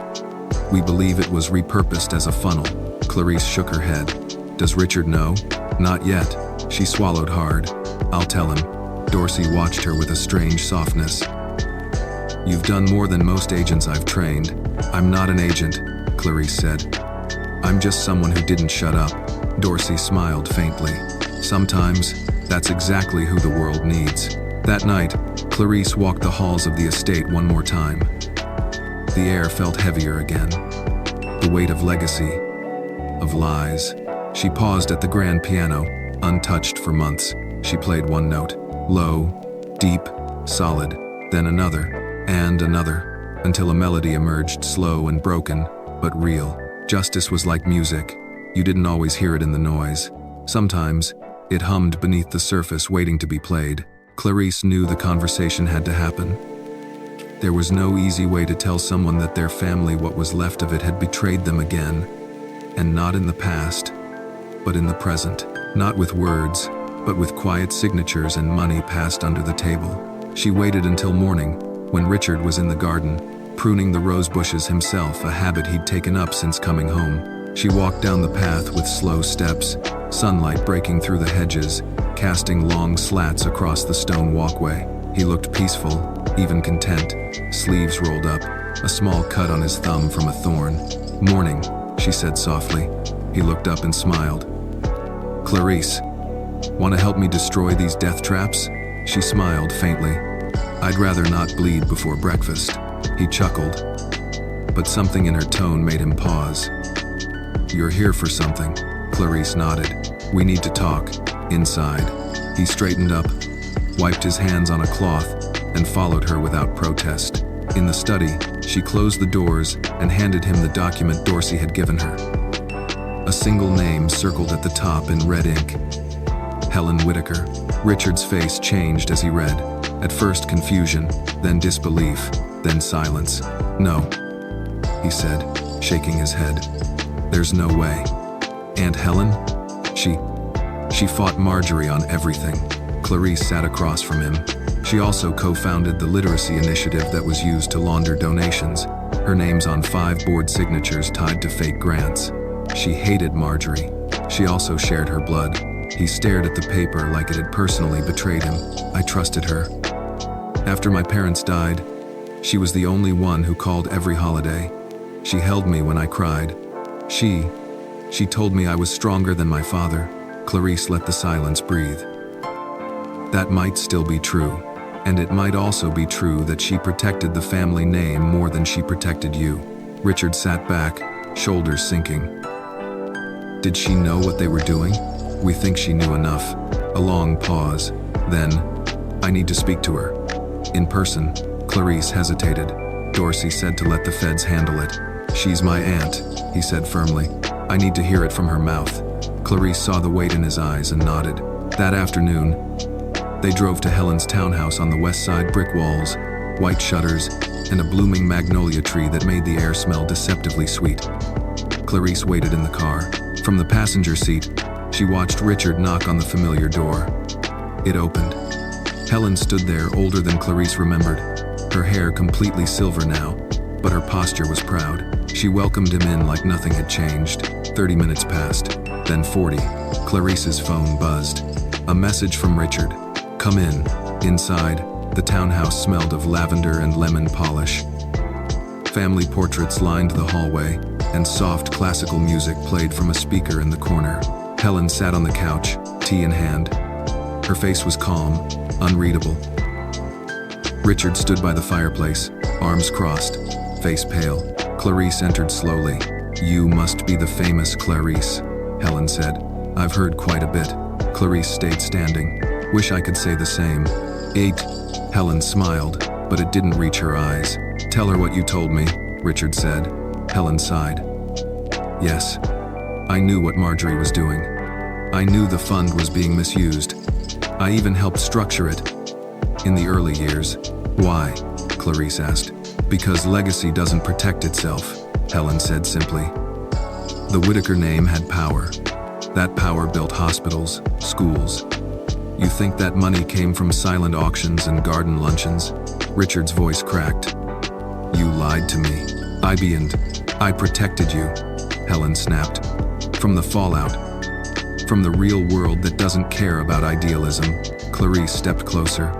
A: "We believe it was repurposed as a funnel." Clarice shook her head. "Does Richard know?" "Not yet." She swallowed hard. "I'll tell him." Dorsey watched her with a strange softness. "You've done more than most agents I've trained." "I'm not an agent," Clarice said. "I'm just someone who didn't shut up." Dorsey smiled faintly. Sometimes, that's exactly who the world needs. That night, Clarice walked the halls of the estate one more time. The air felt heavier again. The weight of legacy, of lies. She paused at the grand piano, untouched for months. She played one note, low, deep, solid, then another, and another, until a melody emerged, slow and broken, but real. Justice was like music. You didn't always hear it in the noise. Sometimes, it hummed beneath the surface, waiting to be played. Clarice knew the conversation had to happen. There was no easy way to tell someone that their family, what was left of it, had betrayed them again. And not in the past, but in the present. Not with words, but with quiet signatures and money passed under the table. She waited until morning, when Richard was in the garden, pruning the rose bushes himself, a habit he'd taken up since coming home. She walked down the path with slow steps, sunlight breaking through the hedges, casting long slats across the stone walkway. He looked peaceful, even content, sleeves rolled up, a small cut on his thumb from a thorn. "Morning," she said softly. He looked up and smiled. "Clarice, want to help me destroy these death traps?" She smiled faintly. "I'd rather not bleed before breakfast." He chuckled, but something in her tone made him pause. "You're here for something," Clarice nodded. "We need to talk, inside." He straightened up, wiped his hands on a cloth, and followed her without protest. In the study, she closed the doors and handed him the document Dorsey had given her. A single name circled at the top in red ink. Helen Whitaker. Richard's face changed as he read. At first confusion, then disbelief, then silence. "No," he said, shaking his head. "There's no way." "Aunt Helen? She fought Marjorie on everything." Clarice sat across from him. She also co-founded the literacy initiative that was used to launder donations. Her name's on 5 board signatures tied to fake grants. She hated Marjorie. She also shared her blood. He stared at the paper like it had personally betrayed him. "I trusted her. After my parents died, she was the only one who called every holiday. She held me when I cried. She told me I was stronger than my father." Clarice let the silence breathe. That might still be true, and it might also be true that she protected the family name more than she protected you. Richard sat back, shoulders sinking. Did she know what they were doing? We think she knew enough. A long pause. Then, "I need to speak to her. In person." Clarice hesitated. Dorsey said to let the feds handle it. "She's my aunt," he said firmly. "I need to hear it from her mouth." Clarice saw the weight in his eyes and nodded. That afternoon, they drove to Helen's townhouse on the west side. Brick walls, white shutters, and a blooming magnolia tree that made the air smell deceptively sweet. Clarice waited in the car. From the passenger seat, she watched Richard knock on the familiar door. It opened. Helen stood there, older than Clarice remembered, her hair completely silver now, but her posture was proud. She welcomed him in like nothing had changed. 30 minutes passed, then 40. Clarice's phone buzzed. A message from Richard. "Come in." Inside, the townhouse smelled of lavender and lemon polish. Family portraits lined the hallway, and soft classical music played from a speaker in the corner. Helen sat on the couch, tea in hand. Her face was calm, unreadable. Richard stood by the fireplace, arms crossed, face pale. Clarice entered slowly. "You must be the famous Clarice," Helen said. "I've heard quite a bit." Clarice stayed standing. "Wish I could say the same." "Eight." Helen smiled, but it didn't reach her eyes. "Tell her what you told me," Richard said. Helen sighed. "Yes. I knew what Marjorie was doing. I knew the fund was being misused. I even helped structure it. In the early years." "Why?" Clarice asked. "Because legacy doesn't protect itself," Helen said simply. The Whitaker name had power. That power built hospitals, schools. "You think that money came from silent auctions and garden luncheons?" Richard's voice cracked. "You lied to me. I protected you," Helen snapped. "From the fallout. From the real world that doesn't care about idealism." Clarice stepped closer.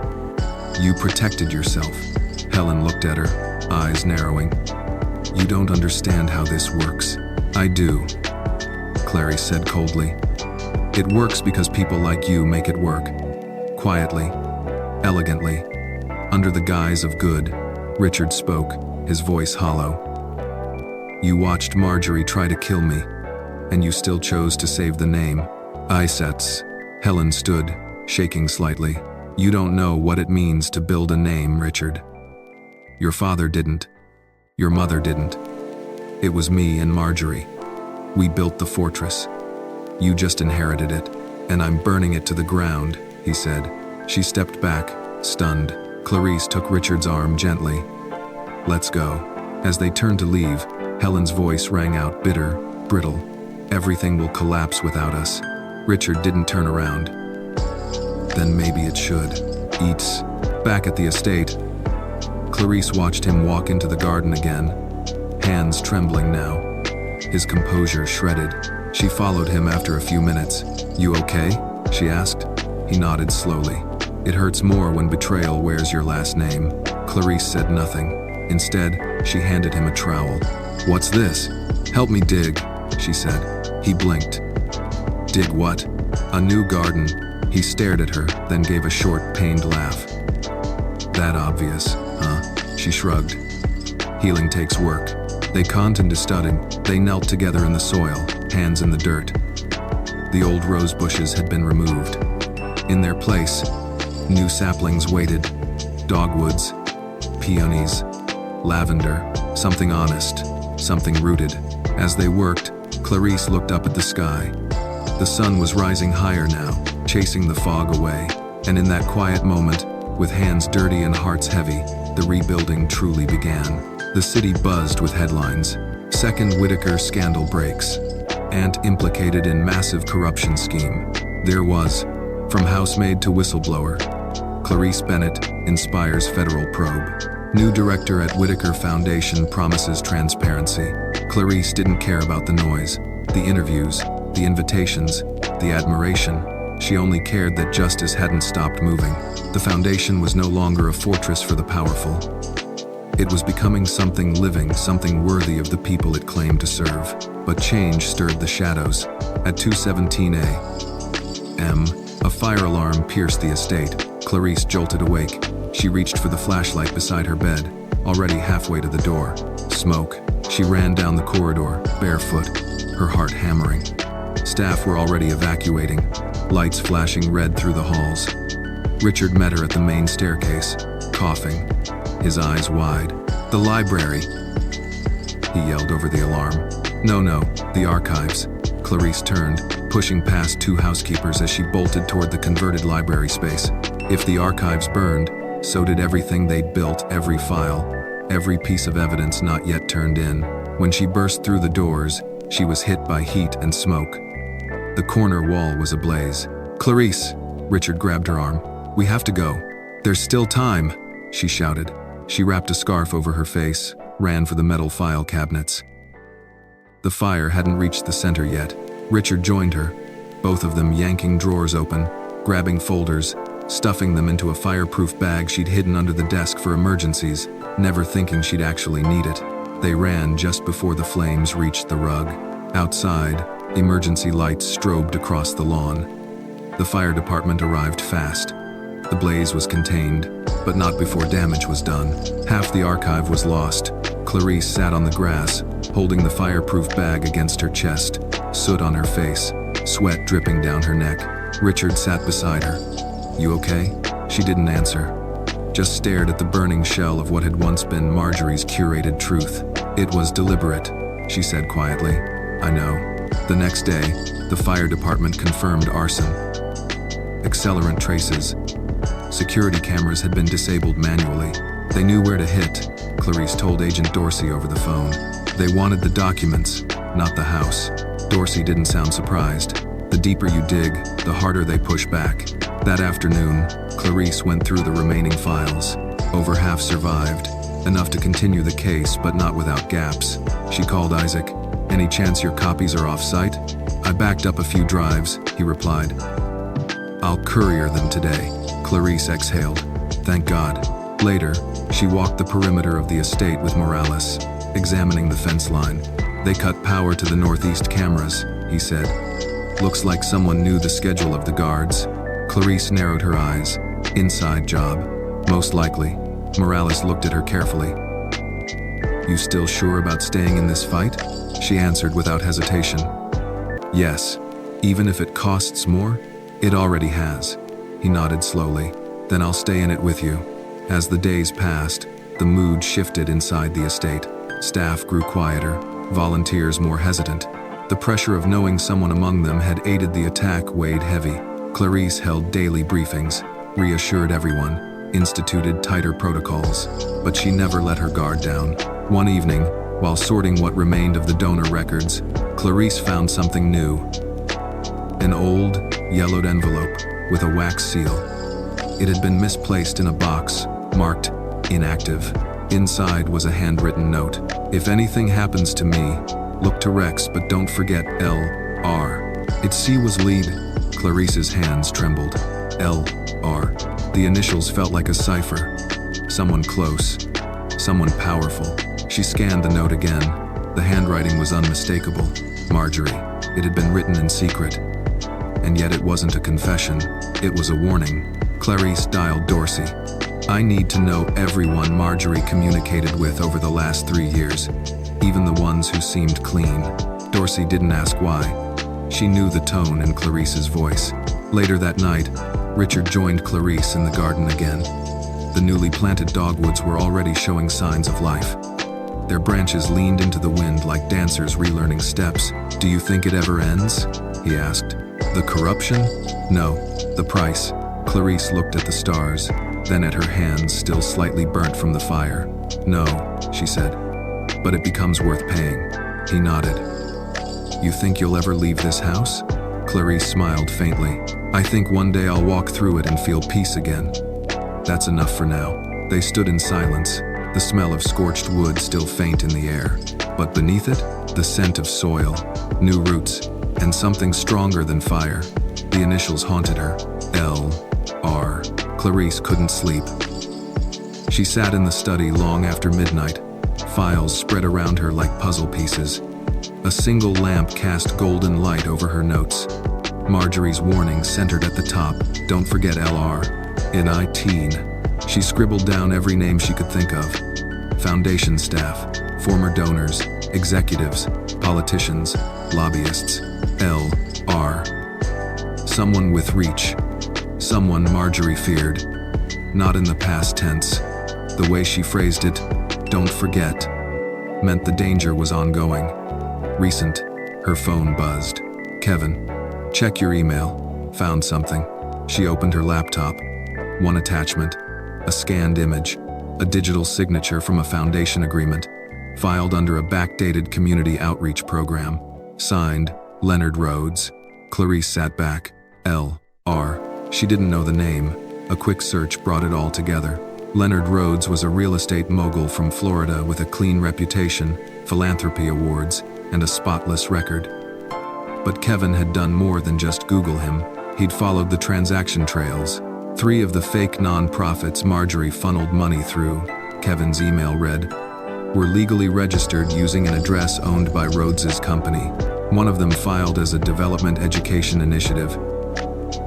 A: "You protected yourself." Helen looked at her, eyes narrowing. "You don't understand how this works." "I do," Clarice said coldly. It works because people like you make it work. Quietly, elegantly, under the guise of good, Richard spoke, his voice hollow. You watched Marjorie try to kill me, and you still chose to save the name. Isets. Helen stood, shaking slightly. You don't know what it means to build a name, Richard. Your father didn't. Your mother didn't. It was me and Marjorie. We built the fortress. You just inherited it, and I'm burning it to the ground, he said. She stepped back, stunned. Clarice took Richard's arm gently. Let's go. As they turned to leave, Helen's voice rang out bitter, brittle. Everything will collapse without us. Richard didn't turn around. Then maybe it should. Eats. Back at the estate, Clarice watched him walk into the garden again, hands trembling now. His composure shredded. She followed him after a few minutes. You okay? She asked. He nodded slowly. It hurts more when betrayal wears your last name. Clarice said nothing. Instead, she handed him a trowel. What's this? Help me dig, she said. He blinked. Dig what? A new garden. He stared at her, then gave a short, pained laugh. That obvious, huh? She shrugged. Healing takes work. They conned studded. They knelt together in the soil, hands in the dirt. The old rose bushes had been removed. In their place, new saplings waited. Dogwoods, peonies, lavender, something honest, something rooted. As they worked, Clarice looked up at the sky. The sun was rising higher now, chasing the fog away. And in that quiet moment, with hands dirty and hearts heavy, the rebuilding truly began. The city buzzed with headlines. Second Whitaker scandal breaks. Aunt implicated in massive corruption scheme. There was, from housemaid to whistleblower. Clarice Bennett inspires federal probe. New director at Whitaker Foundation promises transparency. Clarice didn't care about the noise, the interviews, the invitations, the admiration. She only cared that justice hadn't stopped moving. The foundation was no longer a fortress for the powerful. It was becoming something living, something worthy of the people it claimed to serve. But change stirred the shadows. At 2:17 a.m., a fire alarm pierced the estate. Clarice jolted awake. She reached for the flashlight beside her bed, already halfway to the door. Smoke. She ran down the corridor, barefoot, her heart hammering. Staff were already evacuating, lights flashing red through the halls. Richard met her at the main staircase, coughing, his eyes wide. The library, he yelled over the alarm. No, the archives. Clarice turned, pushing past two housekeepers as she bolted toward the converted library space. If the archives burned, so did everything they'd built, every file, every piece of evidence not yet turned in. When she burst through the doors, she was hit by heat and smoke. The corner wall was ablaze. Clarice, Richard grabbed her arm. We have to go. There's still time, she shouted. She wrapped a scarf over her face, ran for the metal file cabinets. The fire hadn't reached the center yet. Richard joined her, both of them yanking drawers open, grabbing folders, stuffing them into a fireproof bag she'd hidden under the desk for emergencies, never thinking she'd actually need it. They ran just before the flames reached the rug. Outside, emergency lights strobed across the lawn. The fire department arrived fast. The blaze was contained, but not before damage was done. Half the archive was lost. Clarice sat on the grass, holding the fireproof bag against her chest, soot on her face, sweat dripping down her neck. Richard sat beside her. You okay? She didn't answer, just stared at the burning shell of what had once been Marjorie's curated truth. It was deliberate, she said quietly. I know. The next day, the fire department confirmed arson. Accelerant traces. Security cameras had been disabled manually. They knew where to hit, Clarice told Agent Dorsey over the phone. They wanted the documents, not the house. Dorsey didn't sound surprised. The deeper you dig, the harder they push back. That afternoon, Clarice went through the remaining files. Over half survived, enough to continue the case but not without gaps. She called Isaac. Any chance your copies are off-site? I backed up a few drives, he replied. I'll courier them today. Clarice exhaled. Thank God. Later, she walked the perimeter of the estate with Morales, examining the fence line. They cut power to the northeast cameras, he said. Looks like someone knew the schedule of the guards. Clarice narrowed her eyes. Inside job. Most likely. Morales looked at her carefully. You still sure about staying in this fight? She answered without hesitation. Yes. Even if it costs more? It already has. He nodded slowly. Then I'll stay in it with you. As the days passed, the mood shifted inside the estate. Staff grew quieter, volunteers more hesitant. The pressure of knowing someone among them had aided the attack weighed heavy. Clarice held daily briefings, reassured everyone, instituted tighter protocols, but she never let her guard down. One evening, while sorting what remained of the donor records, Clarice found something new. An old, yellowed envelope with a wax seal. It had been misplaced in a box, marked inactive. Inside was a handwritten note. If anything happens to me, look to Rex, but don't forget L.R. Its C was lead. Clarice's hands trembled. L.R. The initials felt like a cipher. Someone close. Someone powerful. She scanned the note again. The handwriting was unmistakable. Marjorie. It had been written in secret. And yet it wasn't a confession. It was a warning. Clarice dialed Dorsey. I need to know everyone Marjorie communicated with over the last 3 years, even the ones who seemed clean. Dorsey didn't ask why. She knew the tone in Clarice's voice. Later that night, Richard joined Clarice in the garden again. The newly planted dogwoods were already showing signs of life. Their branches leaned into the wind like dancers relearning steps. Do you think it ever ends? He asked. The corruption? No, the price. Clarice looked at the stars, then at her hands still slightly burnt from the fire. No, she said, but it becomes worth paying. He nodded. You think you'll ever leave this house? Clarice smiled faintly. I think one day I'll walk through it and feel peace again. That's enough for now. They stood in silence, the smell of scorched wood still faint in the air. But beneath it, the scent of soil, new roots, and something stronger than fire. The initials haunted her. L.R. Clarice couldn't sleep. She sat in the study long after midnight, files spread around her like puzzle pieces. A single lamp cast golden light over her notes. Marjorie's warning centered at the top. Don't forget L.R. In I-teen. She scribbled down every name she could think of. Foundation staff, former donors, executives, politicians, lobbyists. L.R. Someone with reach. Someone Marjorie feared. Not in the past tense. The way she phrased it, don't forget, meant the danger was ongoing. Recent. Her phone buzzed. Kevin. Check your email. Found something. She opened her laptop. One attachment. A scanned image. A digital signature from a foundation agreement. Filed under a backdated community outreach program. Signed, Leonard Rhodes. Clarice sat back. L.R. She didn't know the name. A quick search brought it all together. Leonard Rhodes was a real estate mogul from Florida with a clean reputation, philanthropy awards, and a spotless record. But Kevin had done more than just Google him. He'd followed the transaction trails. 3 of the fake non-profits Marjorie funneled money through, Kevin's email read, were legally registered using an address owned by Rhodes's company. One of them filed as a development education initiative.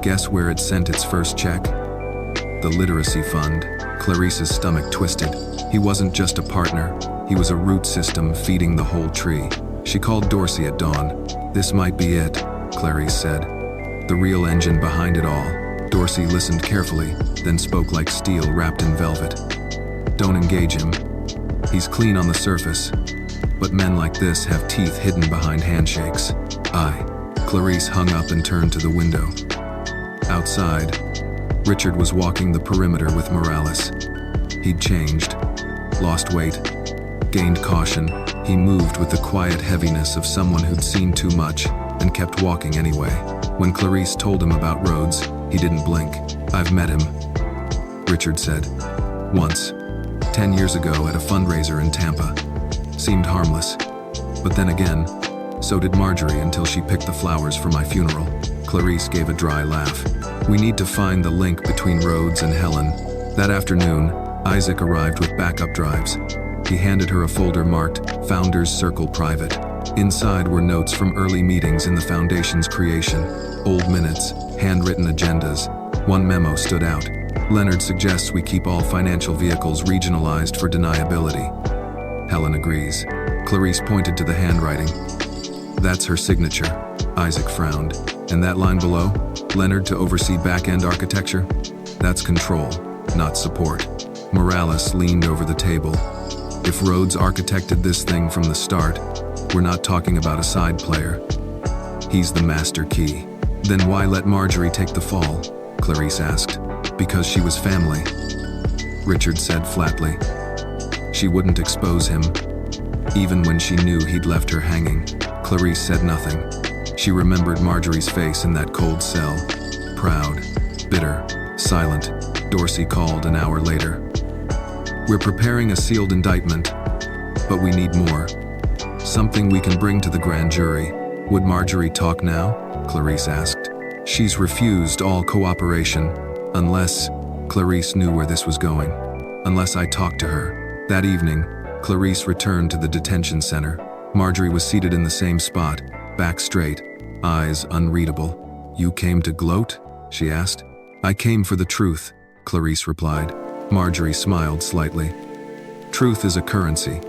A: Guess where it sent its first check? The Literacy Fund. Clarice's stomach twisted. He wasn't just a partner. He was a root system feeding the whole tree. She called Dorsey at dawn. This might be it, Clarice said. The real engine behind it all. Dorsey listened carefully, then spoke like steel wrapped in velvet. Don't engage him. He's clean on the surface. But men like this have teeth hidden behind handshakes. Clarice hung up and turned to the window. Outside, Richard was walking the perimeter with Morales. He'd changed, lost weight, gained caution. He moved with the quiet heaviness of someone who'd seen too much and kept walking anyway. When Clarice told him about Rhodes, he didn't blink. I've met him, Richard said. Once, 10 years ago at a fundraiser in Tampa. Seemed harmless. But then again, so did Marjorie until she picked the flowers for my funeral. Clarice gave a dry laugh. We need to find the link between Rhodes and Helen. That afternoon, Isaac arrived with backup drives. He handed her a folder marked Founders Circle Private. Inside were notes from early meetings in the Foundation's creation, old minutes, handwritten agendas. One memo stood out. Leonard suggests we keep all financial vehicles regionalized for deniability. Helen agrees. Clarice pointed to the handwriting. That's her signature. Isaac frowned. And that line below? Leonard to oversee back-end architecture? That's control, not support. Morales leaned over the table. If Rhodes architected this thing from the start, we're not talking about a side player. He's the master key. Then why let Marjorie take the fall? Clarice asked. Because she was family, Richard said flatly. She wouldn't expose him, even when she knew he'd left her hanging. Clarice said nothing. She remembered Marjorie's face in that cold cell. Proud, bitter, silent. Dorsey called an hour later. We're preparing a sealed indictment, but we need more. Something we can bring to the grand jury. Would Marjorie talk now? Clarice asked. She's refused all cooperation, unless Clarice knew where this was going. Unless I talked to her. That evening, Clarice returned to the detention center. Marjorie was seated in the same spot, back straight, eyes unreadable. You came to gloat? She asked. I came for the truth, Clarice replied. Marjorie smiled slightly. Truth is a currency.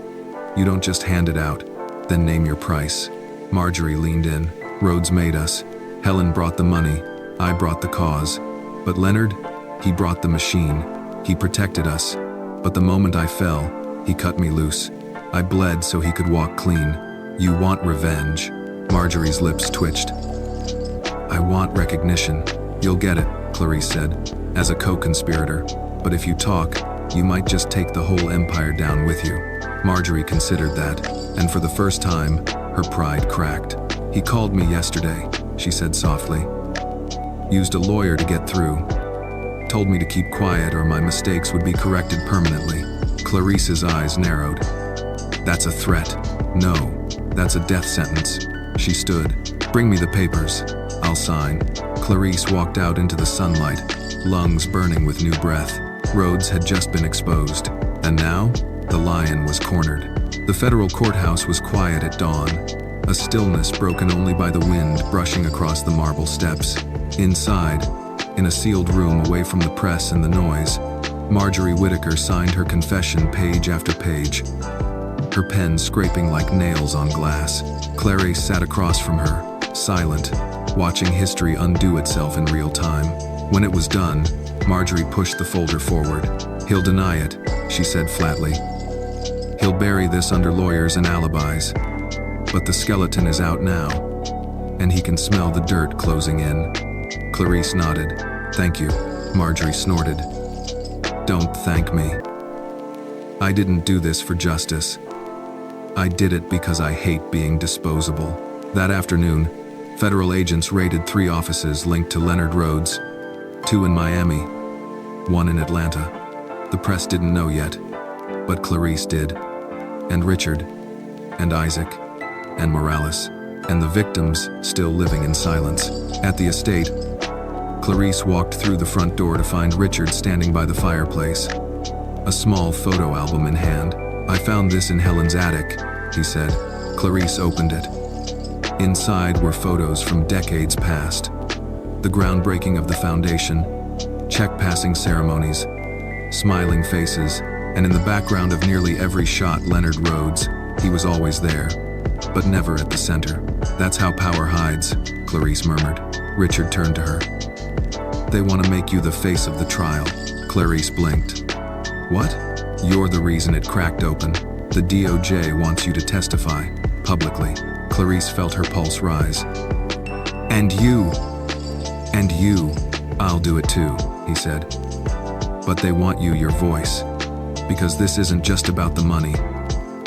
A: You don't just hand it out, then name your price. Marjorie leaned in. Rhodes made us. Helen brought the money. I brought the cause. But Leonard, he brought the machine. He protected us. But the moment I fell, he cut me loose. I bled so he could walk clean. You want revenge. Marjorie's lips twitched. I want recognition. You'll get it, Clarice said, as a co-conspirator. But if you talk, you might just take the whole empire down with you. Marjorie considered that, and for the first time, her pride cracked. He called me yesterday, she said softly. Used a lawyer to get through. Told me to keep quiet or my mistakes would be corrected permanently. Clarice's eyes narrowed. That's a threat. No, that's a death sentence. She stood. Bring me the papers. I'll sign. Clarice walked out into the sunlight, lungs burning with new breath. Rhodes had just been exposed. And now, the lion was cornered. The federal courthouse was quiet at dawn, a stillness broken only by the wind brushing across the marble steps. Inside, in a sealed room away from the press and the noise, Marjorie Whittaker signed her confession page after page, her pen scraping like nails on glass. Clarice sat across from her, silent, watching history undo itself in real time. When it was done, Marjorie pushed the folder forward. He'll deny it, she said flatly. He'll bury this under lawyers and alibis. But the skeleton is out now, and he can smell the dirt closing in. Clarice nodded. Thank you, Marjorie snorted. Don't thank me. I didn't do this for justice. I did it because I hate being disposable. That afternoon, federal agents raided 3 offices linked to Leonard Rhodes, 2 in Miami, 1 in Atlanta. The press didn't know yet, but Clarice did, and Richard, and Isaac, and Morales, and the victims still living in silence. At the estate, Clarice walked through the front door to find Richard standing by the fireplace, a small photo album in hand. I found this in Helen's attic, he said. Clarice opened it. Inside were photos from decades past. The groundbreaking of the foundation, check-passing ceremonies, smiling faces, and in the background of nearly every shot Leonard Rhodes. He was always there, but never at the center. That's how power hides, Clarice murmured. Richard turned to her. They want to make you the face of the trial. Clarice blinked. What? You're the reason it cracked open. The DOJ wants you to testify, publicly. Clarice felt her pulse rise. And you. I'll do it too, he said. But they want you, your voice. Because this isn't just about the money.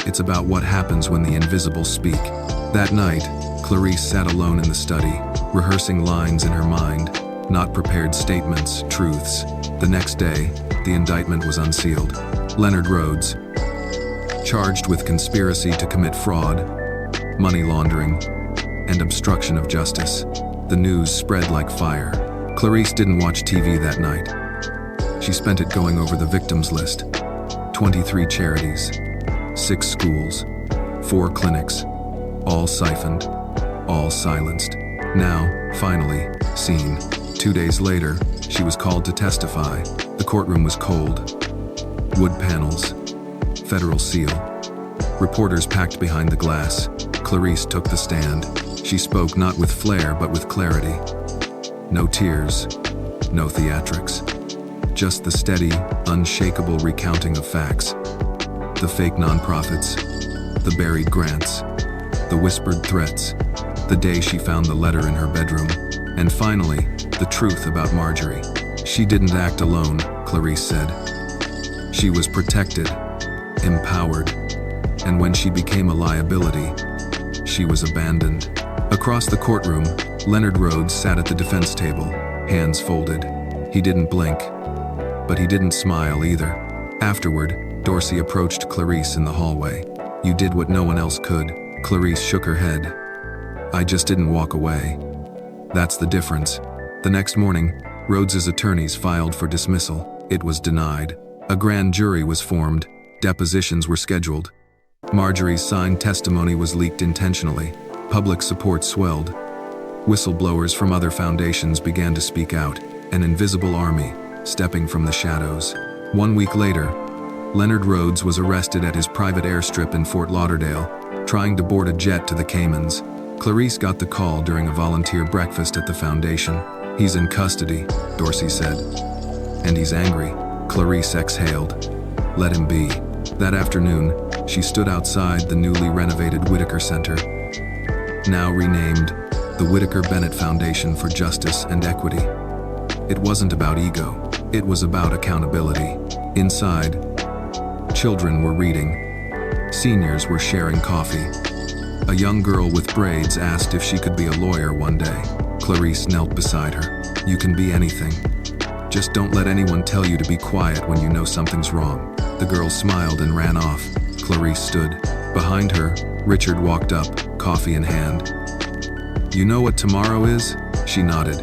A: It's about what happens when the invisible speak. That night, Clarice sat alone in the study, rehearsing lines in her mind, not prepared statements, truths. The next day, the indictment was unsealed. Leonard Rhodes, charged with conspiracy to commit fraud, money laundering, and obstruction of justice. The news spread like fire. Clarice didn't watch TV that night. She spent it going over the victims list. 23 charities, 6 schools, 4 clinics, All siphoned, all silenced. Now, finally, seen. 2 days later, she was called to testify. The courtroom was cold. Wood panels. Federal seal. Reporters packed behind the glass. Clarice took the stand. She spoke not with flair but with clarity. No tears, no theatrics. Just the steady, unshakable recounting of facts. The fake nonprofits, the buried grants, the whispered threats, the day she found the letter in her bedroom, and finally, the truth about Marjorie. She didn't act alone, Clarice said. She was protected, empowered, and when she became a liability, she was abandoned. Across the courtroom, Leonard Rhodes sat at the defense table, hands folded. He didn't blink, but he didn't smile either. Afterward, Dorsey approached Clarice in the hallway. "You did what no one else could." Clarice shook her head. "I just didn't walk away. That's the difference." The next morning, Rhodes's attorneys filed for dismissal. It was denied. A grand jury was formed. Depositions were scheduled. Marjorie's signed testimony was leaked intentionally. Public support swelled. Whistleblowers from other foundations began to speak out, an invisible army, stepping from the shadows. 1 week later, Leonard Rhodes was arrested at his private airstrip in Fort Lauderdale, trying to board a jet to the Caymans. Clarice got the call during a volunteer breakfast at the foundation. "He's in custody," Dorsey said. "And he's angry." Clarice exhaled. "Let him be." That afternoon, she stood outside the newly renovated Whitaker Center, now renamed the Whitaker Bennett Foundation for Justice and Equity. It wasn't about ego, it was about accountability. Inside, children were reading. Seniors were sharing coffee. A young girl with braids asked if she could be a lawyer one day. Clarice knelt beside her. "You can be anything. Just don't let anyone tell you to be quiet when you know something's wrong." The girl smiled and ran off. Clarice stood. Behind her, Richard walked up, coffee in hand. "You know what tomorrow is?" She nodded.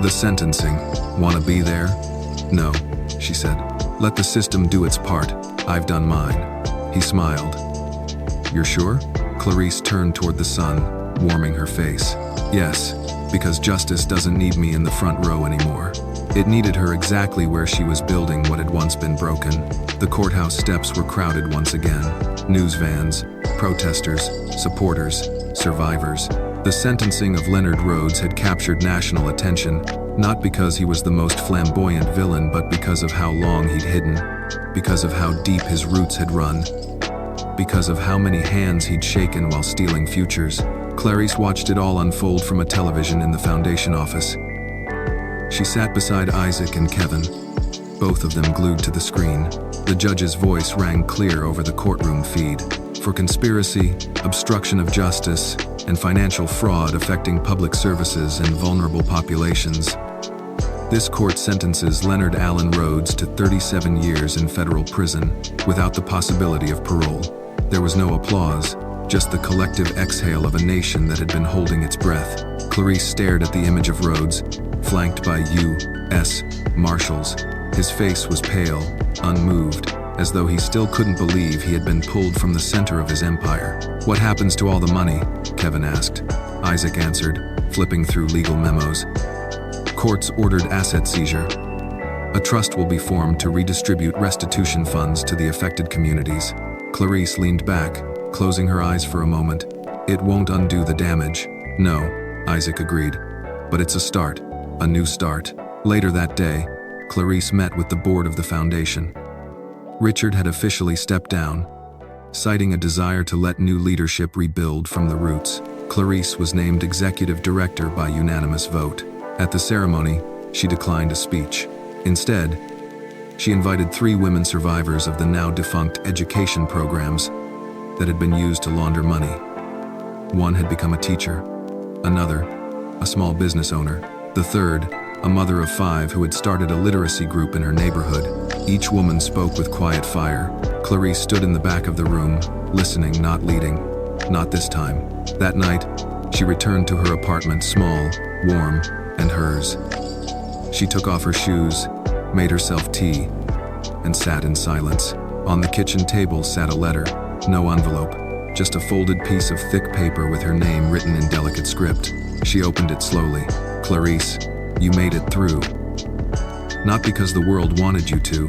A: "The sentencing. Wanna be there?" "No," she said. "Let the system do its part. I've done mine." He smiled. "You're sure?" Clarice turned toward the sun, warming her face. "Yes, because justice doesn't need me in the front row anymore." It needed her exactly where she was building what had once been broken. The courthouse steps were crowded once again. News vans, protesters, supporters, survivors. The sentencing of Leonard Rhodes had captured national attention, not because he was the most flamboyant villain, but because of how long he'd hidden, because of how deep his roots had run, because of how many hands he'd shaken while stealing futures. Clarice watched it all unfold from a television in the foundation office. She sat beside Isaac and Kevin, both of them glued to the screen. The judge's voice rang clear over the courtroom feed. For conspiracy, obstruction of justice, and financial fraud affecting public services and vulnerable populations, this court sentences Leonard Allen Rhodes to 37 years in federal prison, without the possibility of parole. There was no applause, just the collective exhale of a nation that had been holding its breath. Clarice stared at the image of Rhodes, flanked by U.S. Marshals. His face was pale, unmoved, as though he still couldn't believe he had been pulled from the center of his empire. "What happens to all the money?" Kevin asked. Isaac answered, flipping through legal memos. "Courts ordered asset seizure. A trust will be formed to redistribute restitution funds to the affected communities." Clarice leaned back, closing her eyes for a moment. "It won't undo the damage." "No," Isaac agreed. "But it's a start. A new start." Later that day, Clarice met with the board of the foundation. Richard had officially stepped down, citing a desire to let new leadership rebuild from the roots. Clarice was named executive director by unanimous vote. At the ceremony, she declined a speech. Instead, she invited 3 women survivors of the now-defunct education programs that had been used to launder money. One had become a teacher, another, a small business owner, the third, a mother of 5 who had started a literacy group in her neighborhood. Each woman spoke with quiet fire. Clarice stood in the back of the room, listening, not leading. Not this time. That night, she returned to her apartment, small, warm, and hers. She took off her shoes, made herself tea, and sat in silence. On the kitchen table sat a letter, no envelope, just a folded piece of thick paper with her name written in delicate script. She opened it slowly. "Clarice, you made it through. Not because the world wanted you to,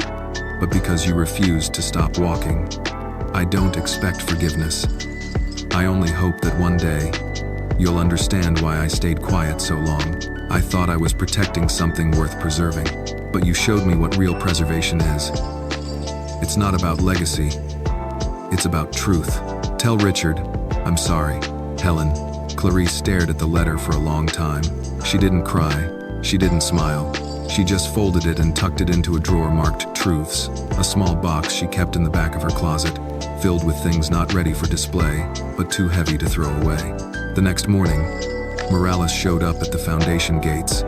A: but because you refused to stop walking. I don't expect forgiveness. I only hope that one day, you'll understand why I stayed quiet so long. I thought I was protecting something worth preserving, but you showed me what real preservation is. It's not about legacy. It's about truth. Tell Richard, I'm sorry." Helen. Clarice stared at the letter for a long time. She didn't cry. She didn't smile. She just folded it and tucked it into a drawer marked Truths, a small box she kept in the back of her closet, filled with things not ready for display, but too heavy to throw away. The next morning, Morales showed up at the foundation gates,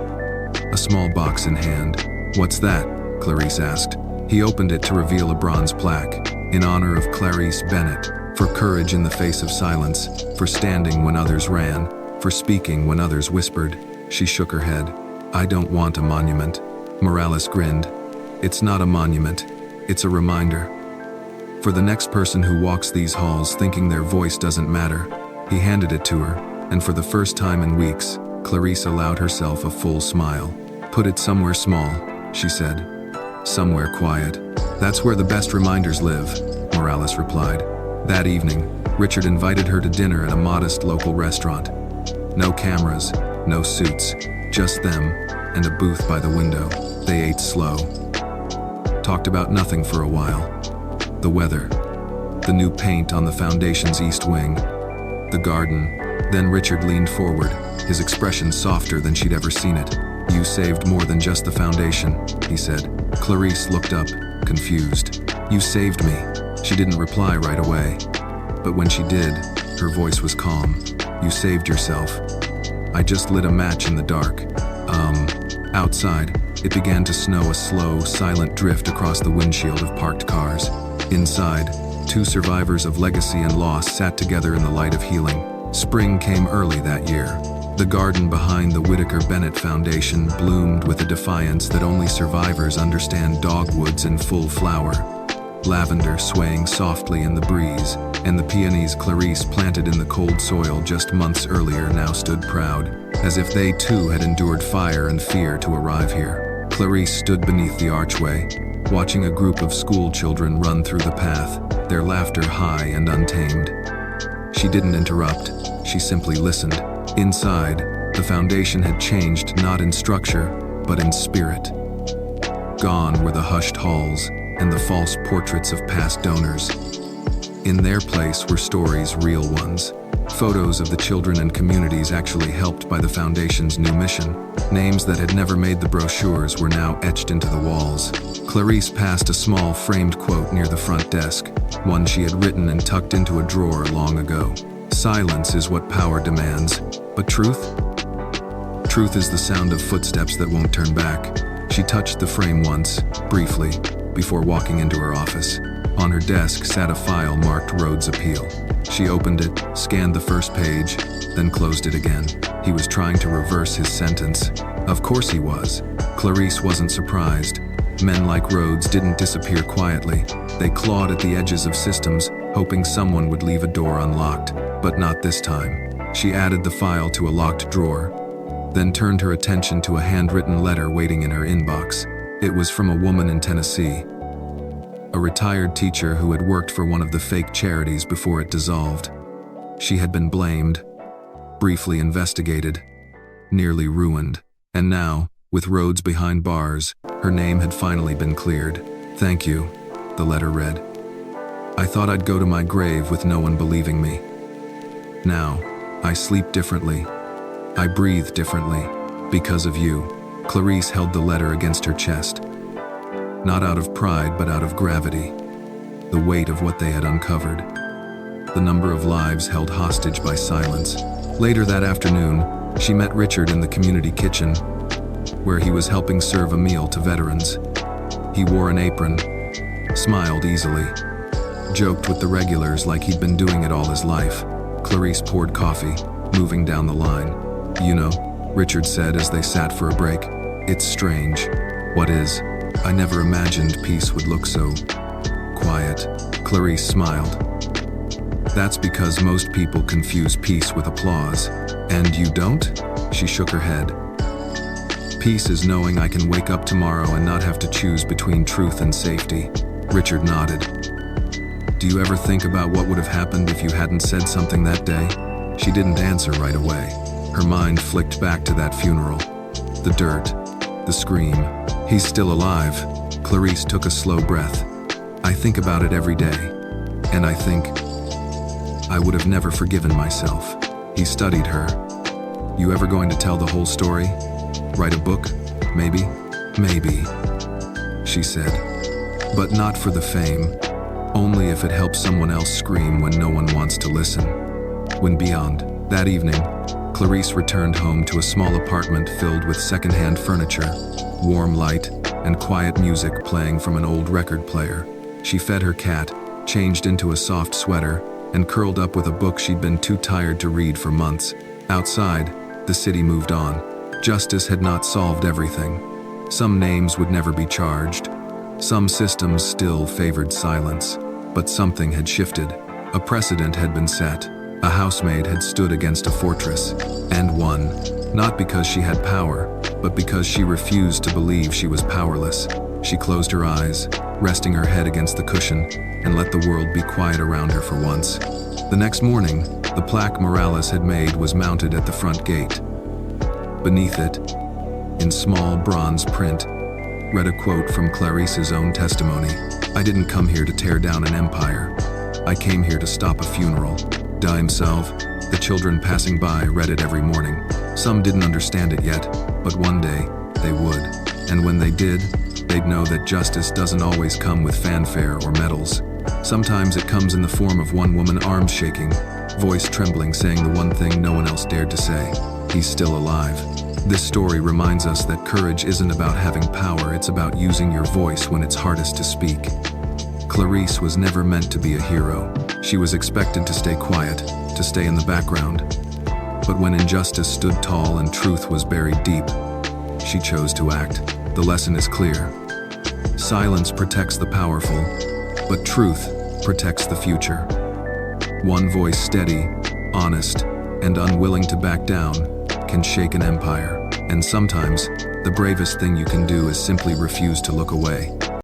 A: a small box in hand. "What's that?" Clarice asked. He opened it to reveal a bronze plaque, in honor of Clarice Bennett, for courage in the face of silence, for standing when others ran, for speaking when others whispered. She shook her head. "I don't want a monument." Morales grinned. "It's not a monument, it's a reminder. For the next person who walks these halls thinking their voice doesn't matter." He handed it to her, and for the first time in weeks, Clarice allowed herself a full smile. "Put it somewhere small," she said. "Somewhere quiet. That's where the best reminders live," Morales replied. That evening, Richard invited her to dinner at a modest local restaurant. No cameras, no suits, just them, and a booth by the window. They ate slow. Talked about nothing for a while. The weather, the new paint on the foundation's east wing, the garden. Then Richard leaned forward, his expression softer than she'd ever seen it. "You saved more than just the foundation," he said. Clarice looked up, confused. "You saved me." She didn't reply right away. But when she did, her voice was calm. "You saved yourself. I just lit a match in the dark." Outside, it began to snow, a slow, silent drift across the windshield of parked cars. Inside, two survivors of legacy and loss sat together in the light of healing. Spring came early that year. The garden behind the Whitaker Bennett Foundation bloomed with a defiance that only survivors understand. Dogwoods in full flower, lavender swaying softly in the breeze, and the peonies Clarice planted in the cold soil just months earlier now stood proud, as if they too had endured fire and fear to arrive here. Clarice stood beneath the archway, watching a group of school children run through the path, their laughter high and untamed. She didn't interrupt, she simply listened. Inside, the foundation had changed not in structure, but in spirit. Gone were the hushed halls and the false portraits of past donors. In their place were stories, real ones. Photos of the children and communities actually helped by the foundation's new mission. Names that had never made the brochures were now etched into the walls. Clarice passed a small framed quote near the front desk, one she had written and tucked into a drawer long ago. "Silence is what power demands, but truth? Truth is the sound of footsteps that won't turn back." She touched the frame once, briefly, before walking into her office. On her desk sat a file marked Rhodes Appeal. She opened it, scanned the first page, then closed it again. He was trying to reverse his sentence. Of course he was. Clarice wasn't surprised. Men like Rhodes didn't disappear quietly. They clawed at the edges of systems, hoping someone would leave a door unlocked. But not this time. She added the file to a locked drawer, then turned her attention to a handwritten letter waiting in her inbox. It was from a woman in Tennessee, a retired teacher who had worked for one of the fake charities before it dissolved. She had been blamed, briefly investigated, nearly ruined, and now, with Rhodes behind bars, her name had finally been cleared. "Thank you," the letter read. "I thought I'd go to my grave with no one believing me. Now, I sleep differently. I breathe differently, because of you." Clarice held the letter against her chest. Not out of pride, but out of gravity. The weight of what they had uncovered. The number of lives held hostage by silence. Later that afternoon, she met Richard in the community kitchen, where he was helping serve a meal to veterans. He wore an apron, smiled easily, joked with the regulars like he'd been doing it all his life. Clarice poured coffee, moving down the line. "You know," Richard said as they sat for a break, "it's strange." "What is?" "I never imagined peace would look so quiet." Clarice smiled. That's because most people confuse peace with applause. And you don't? She shook her head. Peace is knowing I can wake up tomorrow and not have to choose between truth and safety. Richard nodded. Do you ever think about what would have happened if you hadn't said something that day? She didn't answer right away. Her mind flicked back to that funeral. The dirt, the scream. He's still alive. Clarice took a slow breath. I think about it every day. And I think I would have never forgiven myself. He studied her. You ever going to tell the whole story? Write a book? Maybe? Maybe, she said. But not for the fame. Only if it helps someone else scream when no one wants to listen. When beyond, that evening, Clarice returned home to a small apartment filled with secondhand furniture, warm light, and quiet music playing from an old record player. She fed her cat, changed into a soft sweater, and curled up with a book she'd been too tired to read for months. Outside, the city moved on. Justice had not solved everything. Some names would never be charged. Some systems still favored silence. But something had shifted. A precedent had been set. A housemaid had stood against a fortress, and won. Not because she had power, but because she refused to believe she was powerless. She closed her eyes, resting her head against the cushion, and let the world be quiet around her for once. The next morning, the plaque Morales had made was mounted at the front gate. Beneath it, in small bronze print, read a quote from Clarice's own testimony. I didn't come here to tear down an empire. I came here to stop a funeral. Die himself. The children passing by read it every morning. Some didn't understand it yet, but one day they would. And when they did, they'd know that justice doesn't always come with fanfare or medals. Sometimes it comes in the form of one woman, arms shaking, voice trembling, saying the one thing no one else dared to say. He's still alive. This story reminds us that courage isn't about having power, it's about using your voice when it's hardest to speak. Clarice was never meant to be a hero. She was expected to stay quiet, to stay in the background. But when injustice stood tall and truth was buried deep, she chose to act. The lesson is clear. Silence protects the powerful, but truth protects the future. One voice, steady, honest, and unwilling to back down, can shake an empire. And sometimes, the bravest thing you can do is simply refuse to look away.